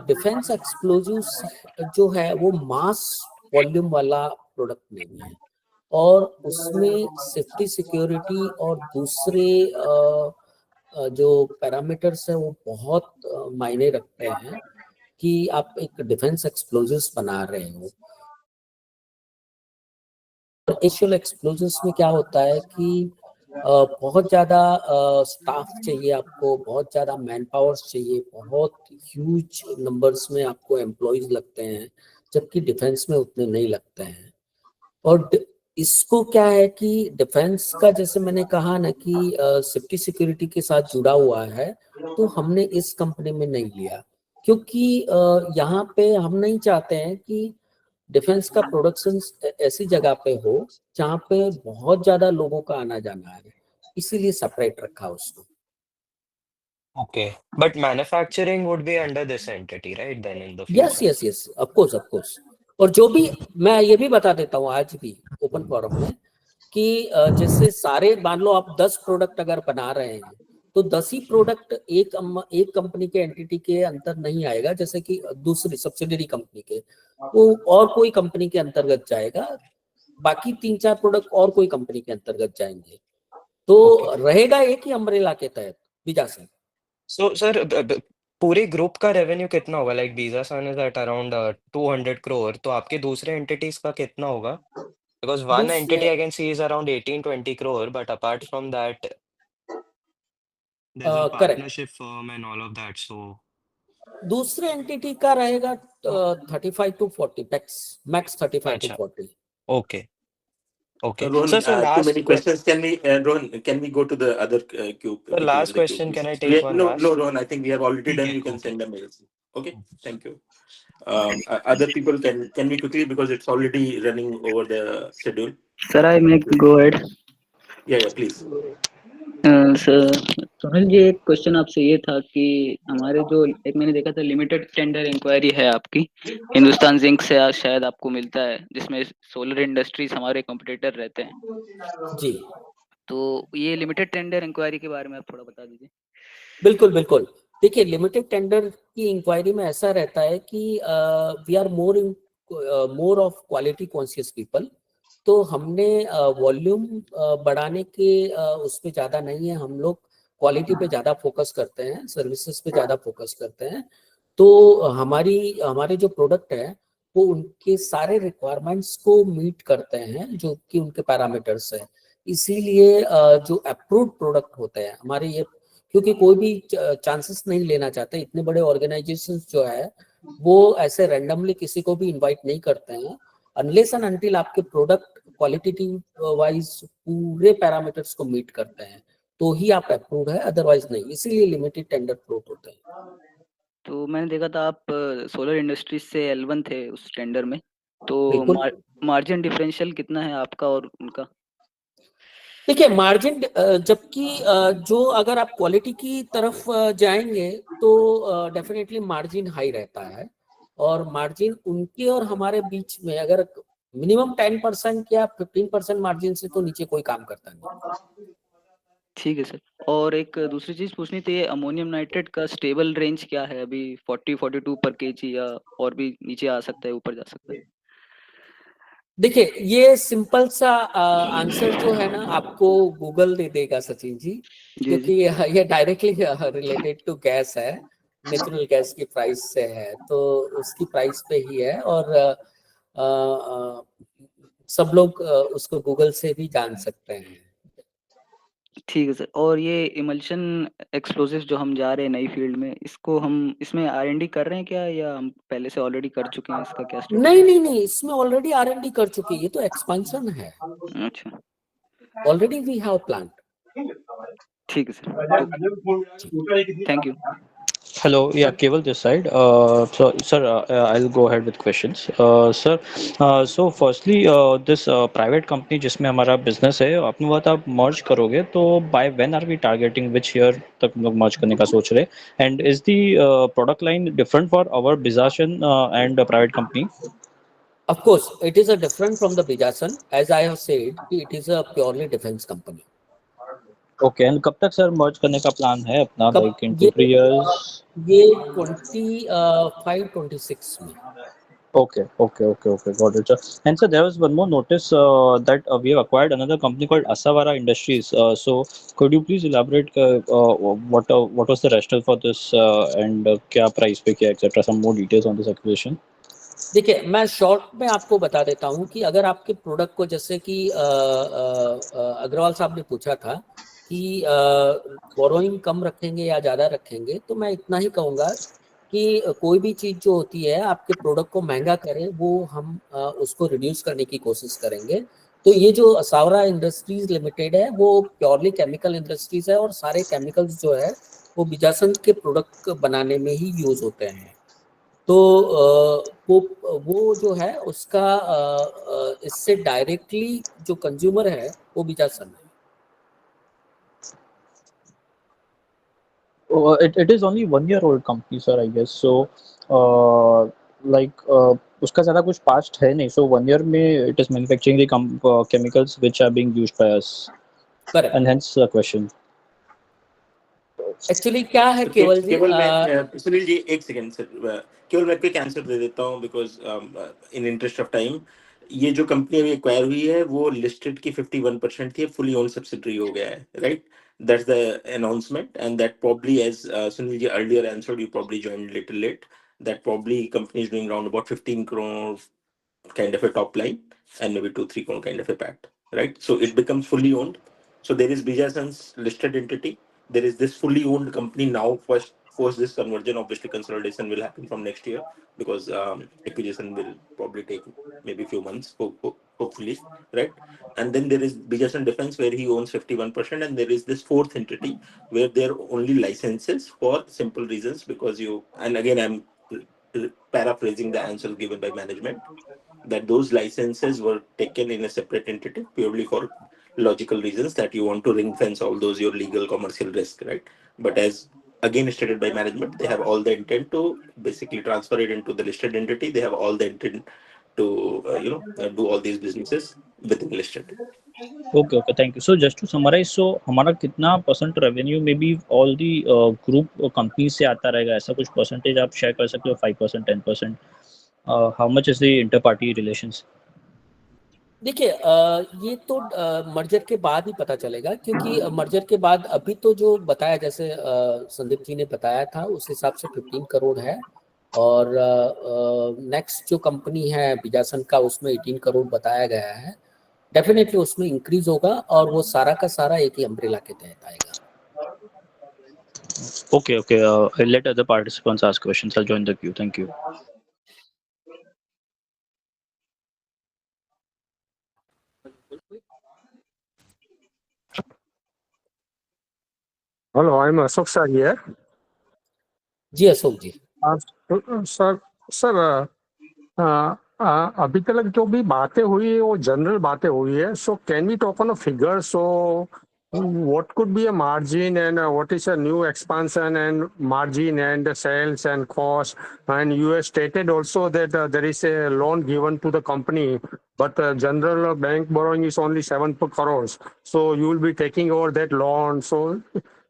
डिफेंस एक्सप्लोजिव्स जो है वो मास वॉल्यूम वाला प्रोडक्ट नहीं है, और उसमें सेफ्टी सिक्योरिटी और दूसरे जो पैरामीटर्स है वो बहुत मायने रखते हैं कि आप एक डिफेंस एक्सप्लोजिव्स बना रहे हो। एशियल एक्सप्लोजिव्स में क्या होता है कि बहुत ज़्यादा स्टाफ चाहिए आपको, बहुत ज़्यादा मैन पावर्स चाहिए, बहुत ह्यूज नंबर्स में आपको एम्प्लॉयज लगते हैं, जबकि डिफेंस में उतने नहीं लगते हैं। और इसको क्या है कि डिफेंस का, जैसे मैंने कहा ना कि सेफ्टी सिक्योरिटी के साथ जुड़ा हुआ है, तो हमने इस कंपनी में नहीं लिया, क्योंकि यहाँ पे हम नहीं चाहते हैं कि डिफेंस का प्रोडक्शन ऐसी जगह पे हो जहाँ पे बहुत ज्यादा लोगों का आना जाना है, इसीलिए सेपरेट रखा उसको। Okay but manufacturing would be under this entity right then in the yes future yes yes, of course. और जो भी, मैं ये भी बता देता हूँ आज भी ओपन फोरम में कि जैसे सारे, मान लो आप 10 प्रोडक्ट अगर बना रहे हैं तो 10 ही प्रोडक्ट एक कंपनी के एंटिटी के अंतर नहीं आएगा, जैसे कि दूसरी सब्सिडियरी कंपनी के, वो और कोई कंपनी के अंतर्गत जाएगा, बाकी 3-4 प्रोडक्ट और कोई कंपनी के अंतर्गत जाएंगे, तो ओके रहेगा एक ही अम्ब्रेला के तहत बीजा से। सो सर पूरे ग्रुप का रेवेन्यू कितना होगा like Bijasan is at around 200 crore तो आपके दूसरे एंटिटीज का कितना होगा because one entity दूसरे I can see is around 18-20 crore but apart from that there's a correct, partnership firm and all of that so दूसरे एंटिटी का रहेगा 35 to 40 मैक्स 35 to अच्छा 40। okay okay Rohan, so too last many questions. Can we, Rohan, can we go to the other queue, the people in last the queue, question please? can I take one No, last Rohan, I think we have already done. okay You can okay send a mail. Okay, thank you. Other people, can we quickly, because it's already running over the schedule. Sir, I may Thank you. go ahead. Yeah, please. Sir Sonal ji, एक question आपसे ये था कि हमारे जो एक मैंने देखा था लिमिटेड टेंडर इंक्वायरी है आपकी हिंदुस्तान जिंक से, शायद आपको मिलता है, जिसमें सोलर इंडस्ट्रीज हमारे कॉम्पिटिटर रहते हैं। जी तो ये लिमिटेड टेंडर इंक्वायरी के बारे में आप थोड़ा बता दीजिए। बिल्कुल। देखिए, लिमिटेड टेंडर की इंक्वायरी में ऐसा रहता है कि we are more of quality conscious people, तो हमने वॉल्यूम बढ़ाने के उस पे ज़्यादा नहीं है, हम लोग क्वालिटी पे ज़्यादा फोकस करते हैं, सर्विसेज पे ज़्यादा फोकस करते हैं। तो हमारे जो प्रोडक्ट है वो उनके सारे रिक्वायरमेंट्स को मीट करते हैं जो कि उनके पैरामीटर्स है, इसीलिए जो अप्रूव्ड प्रोडक्ट होते हैं हमारे ये, क्योंकि कोई भी चांसेस नहीं लेना चाहते, इतने बड़े ऑर्गेनाइजेशंस जो है वो ऐसे रैंडमली किसी को भी इनवाइट नहीं करते हैं, अनलेस एंड अनटिल आपके प्रोडक्ट क्वालिटेटिव वाइज पूरे पैरामीटर्स को मीट करते हैं तो ही आप अप्रूव है, अदरवाइज नहीं। इसीलिए लिमिटेड टेंडर फ्लोट होते हैं। तो मैंने देखा था आप सोलर इंडस्ट्रीज से L1 थे उस टेंडर में, तो बिल्कुल। मार्जिन डिफरेंशियल कितना है आपका और उनका? देखिए मार्जिन जबकि जो अगर आप क्वालिटी की तरफ जाएंगे तो डेफिनेटली मार्जिन हाई रहता है, और मार्जिन उनके और हमारे बीच में अगर मिनिमम 10% या 15% मार्जिन से तो नीचे कोई काम करता नहीं। ठीक है सर। और एक दूसरी चीज पूछनी थी, अमोनियम नाइट्रेट का स्टेबल रेंज क्या है अभी? 40-42 पर केजी, या और भी नीचे आ सकता है, ऊपर जा सकता है? देखिए ये सिंपल सा आंसर जो है ना आपको गूगल दे देगा सचिन जी, जी क्योंकि जी। ये डायरेक्टली रिलेटेड टू गैस है, नेचुरल गैस की प्राइस से है, तो उसकी प्राइस पे ही है। और सब लोग उसको गूगल से भी जान सकते हैं। ठीक है सर। और ये इमल्शन एक्सप्लोसिव जो हम जा रहे हैं नई फील्ड में, इसको हम इसमें R&D कर रहे हैं क्या, या हम पहले से ऑलरेडी कर चुके हैं? इसका क्या स्टेटस नहीं है? नहीं नहीं, इसमें ऑलरेडी R&D कर चुके हैं, ये तो एक्सपेंशन है, अच्छा, ऑलरेडी वी हैव प्लान। ठीक है sir. Thank you. Hello, yeah, Keval this side. So, sir, I'll go ahead with questions. Sir, so firstly, this private company जिसमें हमारा business है, आपने बात आप merge करोगे, तो by when are we targeting, which year तक हम लोग merge करने का सोच रहे? And is the product line different for our Bizasan and private company? Of course, it is a different from the Bijasan. As I have said, it is a purely defense company. Okay, and कब तक sir merge करने का plan है अपना, कब like in 2-3 years? ये 25-26 में। Okay, got it, sir. And sir, there was one more notice that we have acquired another company called Asawara Industries. So, could you please elaborate what was the rationale for this and क्या price पे किया, etc. Some more details on this acquisition. देखिए मैं short में आपको बता देता हूँ कि अगर आपके प्रोडक्ट को, जैसे कि अग्रवाल साहब ने पूछा था कि बोरोइंग कम रखेंगे या ज़्यादा रखेंगे, तो मैं इतना ही कहूँगा कि कोई भी चीज़ जो होती है आपके प्रोडक्ट को महंगा करें, वो हम उसको रिड्यूस करने की कोशिश करेंगे। तो ये जो असावरा इंडस्ट्रीज लिमिटेड है वो प्योरली केमिकल इंडस्ट्रीज है, और सारे केमिकल्स जो है वो बिजासन के प्रोडक्ट बनाने में ही यूज होते हैं। तो वो जो है उसका इससे डायरेक्टली जो कंज्यूमर है वो बिजासन है। It is only 1 year old company, sir, I guess. So, like उसका ज़्यादा कुछ past है नहीं. So 1 year में it is manufacturing the chemicals which are being used by us. Correct. And hence the question. Actually क्या है केवल जी, केवल मैं सुनील जी एक सेकंड सर, केवल मैं क्विक आंसर दे देता हूँ because in interest of time. ये जो कंपनी अभी एक्वायर हुई है वो लिस्टेड की 51% थी, फुली ओन सब्सिडरी हो गया है, right? That's the announcement and that probably as Sunil ji earlier answered, you probably joined little late, that probably company is doing around about 15 crore kind of a top line and maybe 2-3 crore kind of a PAT, right? So it becomes fully owned. So there is Bijasan's listed entity. There is this fully owned company now. First this conversion, obviously consolidation will happen from next year because acquisition will probably take maybe few months, hopefully, right? And then there is Bijasan Defense where he owns 51%, and there is this fourth entity where there are only licenses for simple reasons because you, and again I'm paraphrasing the answers given by management, that those licenses were taken in a separate entity purely for logical reasons that you want to ring fence all those your legal commercial risk, right? But as again stated by management, they have all the intent to basically transfer it into the listed entity. They have all the intent to do all these businesses within listed. Okay, thank you. So just to summarize, so हमारा कितना % revenue में भी all the group companies से आता रहेगा, ऐसा कुछ percentage आप share कर सकते हो? 5%, 10%? How much is the interparty relations? देखिए ये तो मर्जर के बाद ही पता चलेगा, क्योंकि मर्जर के बाद अभी तो जो बताया, जैसे संदीप जी ने बताया था उस हिसाब से 15 करोड़ है, और नेक्स्ट जो कंपनी है बिजासन का उसमें 18 करोड़ बताया गया है। डेफिनेटली उसमें इंक्रीज होगा और वो सारा का सारा एक ही अम्ब्रेला के तहत आएगा। Okay, okay. I'll let other participants ask questions. I'll join the queue. Thank you. Hello, I'm Ashok sir here. जी अशोक जी। सर सर अभी तक जो भी बातें हुई है वो जनरल बातें हुई है. So can we talk on a figure? So what could be a margin and what is a new expansion and margin and sales and cost? And you have stated also that there is a loan given to the company, but general bank borrowing is only 7 crores. So you will be taking over that loan. So,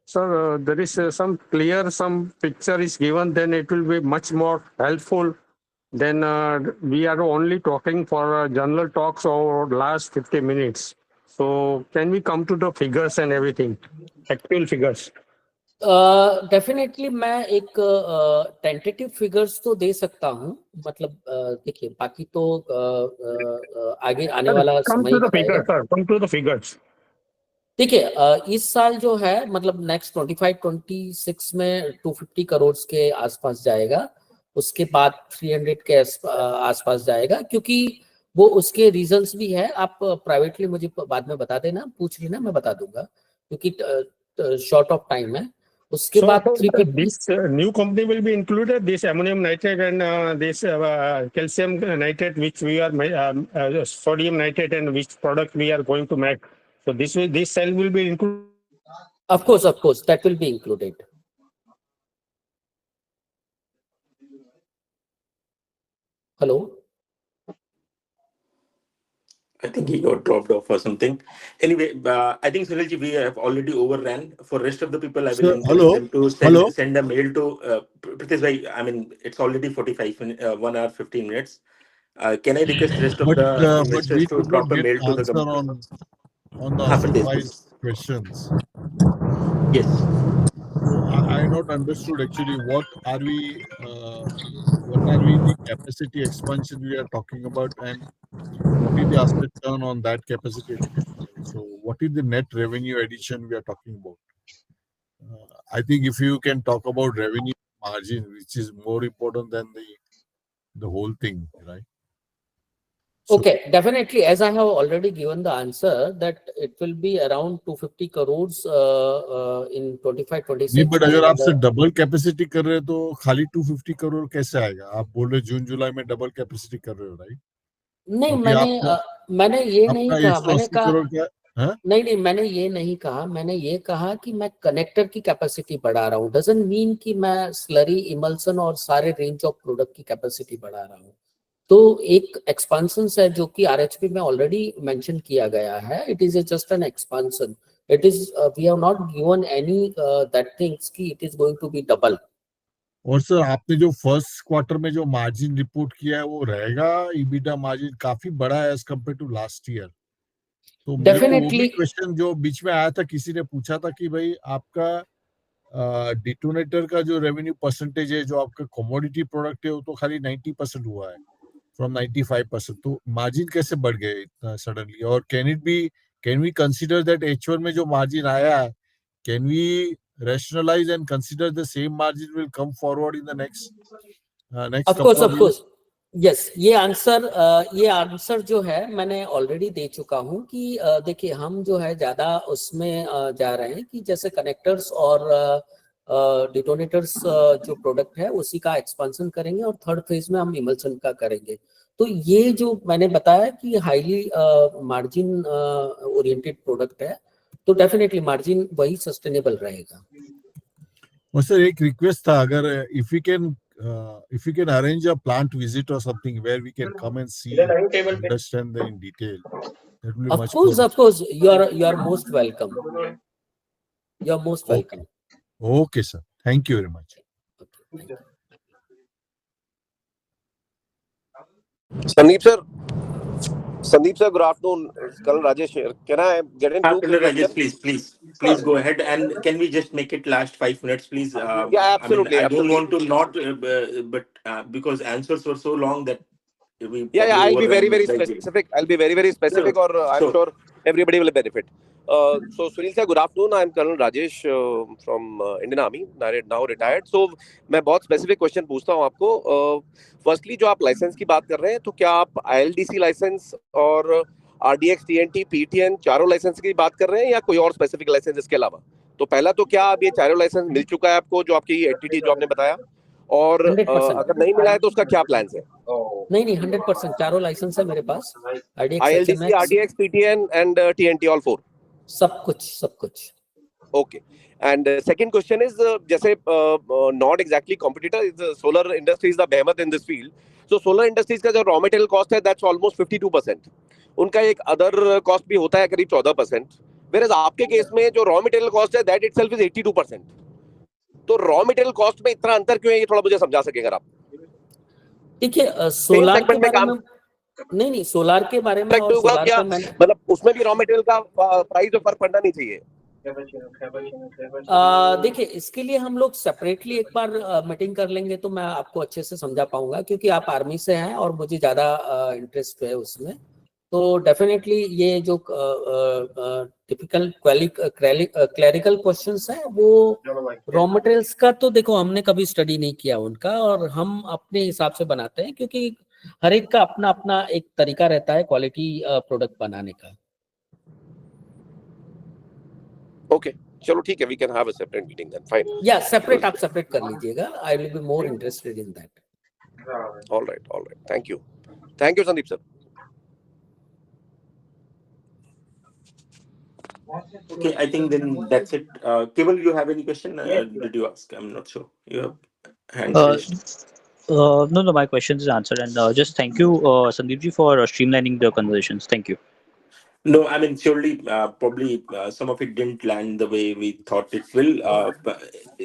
sir, there is some picture is given, then it will be much more helpful. Then we are only talking for general talks over last 50 minutes. So can we come to the figures and everything, actual figures? Definitely मैं एक tentative figures तो दे सकता हूँ, मतलब देखिए बाकी तो आगे आने वाला Come समय to ही the बताएगा. figures, sir. Come to the figures. देखिए इस साल जो है मतलब नेक्स्ट 25-26 में 250 करोड़ के आसपास जाएगा, उसके बाद 300 के आसपास जाएगा, क्योंकि वो उसके रीजंस भी है. आप प्राइवेटली मुझे बाद में बता देना, पूछ लेना, मैं बता दूंगा, क्योंकि शॉर्ट ऑफ टाइम है. उसके So बाद 350 this new company will be included, this ammonium nitrate and this calcium nitrate, which we are sodium nitrate, and which product we are going to make. So this cell will be included. of course that will be included. Hello. I think he got dropped off or something. Anyway, I think Sunilji, we have already overran. For rest of the people, I will Sir, encourage hello? them to Hello? send a mail to Pritesh bhai. I mean, it's already 45 minutes, 1 hour 15 minutes. Can I request rest of the But investors we to could not drop a get mail to the answer company? on the Pritesh, Ashok please. questions. Yes. So I not understood actually what are we the capacity expansion we are talking about, and what is the asset turn on that capacity expansion? So what is the net revenue addition we are talking about? I think if you can talk about revenue margin, which is more important than the whole thing, right? So, Okay, definitely. As I have already given the answer that it will be around 250 crores in 25-26. नहीं, but अगर आपसे double capacity कर रहे हो तो खाली 250 करोड़ कैसे आएगा? आप बोल रहे जून जुलाई में डबल कैपेसिटी कर रहे हो, राइट? नहीं, क्योंकि मैंने ये नहीं आपका कहा. मैंने 180 कहा करोड़ क्या है? नहीं, मैंने ये नहीं कहा. मैंने ये कहा कि मैं कनेक्टर की कैपेसिटी बढ़ा रहा हूँ. डजंट मीन कि मैं स्लरी, इमल्सन और सारे रेंज ऑफ प्रोडक्ट की कैपेसिटी बढ़ा रहा हूँ. तो एक एक्सपांशन है जो कि आरएचपी में ऑलरेडी मेंशन किया गया है. It is just an expansion. It is we have not given any that things कि it is going to be double. और सर आपने जो फर्स्ट क्वार्टर में जो मार्जिन रिपोर्ट किया है वो रहेगा, ईबीटा मार्जिन काफी बड़ा है as compared to last year. तो मेरे को वो भी डेफिनेटली. क्वेश्चन जो बीच में आया था, किसी ने पूछा था कि भाई आपका डिटोनेटर का जो रेवेन्यू परसेंटेज है, जो आपका कमोडिटी प्रोडक्ट है, वो तो खाली 90% हुआ है फ्रॉम 95%. तो मार्जिन कैसे बढ़ गए इतना सडनली? और can we consider that H1 में जो मार्जिन आया है, can we rationalize and consider the same margin will come forward in the next of couple of years? Course. Yes, ये आंसर जो है मैंने ऑलरेडी दे चुका हूँ कि देखिए हम जो है ज्यादा उसमें जा रहे हैं कि जैसे कनेक्टर्स और डिटोनेटर्स जो प्रोडक्ट है उसी का एक्सपांशन करेंगे और थर्ड फेज में हम इमल्सन का करेंगे. तो ये जो मैंने बताया कि हाईली मार्जिन ओरिएंटेड प्रोडक्ट है, तो डेफिनेटली मार्जिन वही सस्टेनेबल रहेगा. और सर एक रिक्वेस्ट था, अगर if you can arrange a plant visit or something where we can come and see, understand in detail, that will be much more. Of course, you are most welcome. You are most welcome. Okay, sir. Thank you very much. Thank you. Sandeep sir, good afternoon. Colonel Rajesh here. Can I get in two quick Rajesh, questions? please go ahead. And can we just make it last 5 minutes, please? Yeah, absolutely. I don't want to not, but because answers were so long that we Yeah, probably I'll be very, overran very slightly. specific. I'll be very, very specific, or I'm Sure. sure everybody will benefit. So, Sunil sir, good afternoon. I'm Colonel Rajesh from Indian Army, now retired. So, मैं बहुत specific question पूछता हूँ आपको. Firstly, जो आप license की बात कर रहे हैं, तो क्या आप ILDC license और RDX, TNT, PTN चारों license की बात कर रहे हैं या कोई और specific license इसके अलावा? तो पहला तो क्या अब ये चारों license मिल चुका है आपको, जो आपकी entity जो आपने बताया, और 100%. अगर नहीं मिला है तो उसका क्या plans है? नहीं 100% चारों लाइसेंस है मेरे पास, IDX, ILDC, HMX, RDX, PTN and TNT, all four. सब कुछ. Okay. And second question is, जैसे not exactly competitor, solar industry is the behemoth in this field. So solar industries का जो raw material cost है, that's almost 52%. उनका एक other cost भी होता है करीब 14%. Whereas आपके केस में जो raw material cost है, that itself is 82%. तो raw material cost में इतना अंतर क्यों है, ये थोड़ा मुझे समझा सकेंगे आप? देखिए सोलार के segment में बारे काम- में नहीं सोलार के बारे में और होगा सोलार क्या, पे मैंने मतलब उसमें भी raw material का प्राइस में फर्क पड़ना नहीं चाहिए? देखिए इसके लिए हम लोग सेपरेटली एक बार मीटिंग कर लेंगे तो मैं आपको अच्छे से समझा पाऊंगा, क्योंकि आप आर्मी से हैं और मुझे ज्यादा इंटरेस्ट है उसमें. तो डेफिनेटली ये जो टिपिकल क्लरिकल क्वेश्चंस है वो रॉ मटेरियल्स का तो देखो हमने कभी स्टडी नहीं किया उनका, और हम अपने हिसाब से बनाते हैं, क्योंकि हर एक का अपना अपना एक तरीका रहता है क्वालिटी प्रोडक्ट बनाने का. Okay, चलो ठीक है, we can have a separate meeting then, fine. या सेपरेट आप सेपरेट कर लीजिएगा, I will be more interested in that. All right, thank you, Sandeep sir. Okay, I think then that's it. Keval, you have any question? Did you ask? I'm not sure. You have hand raised. No, my question is answered, and just thank you, Sandeep ji, for streamlining the conversations. Thank you. No, I mean, surely, probably some of it didn't land the way we thought it will,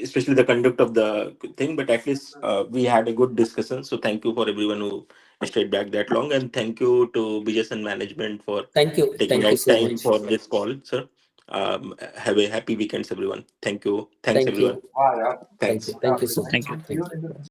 especially the conduct of the thing, but at least we had a good discussion. So thank you for everyone who stayed back that long, and thank you to BJSN management for Thank you taking out so time much. for this call, sir. Have a happy weekends, everyone. Thank you. Thanks, Thank you. everyone. Thanks. Thank you so much. Thank you. Thank you.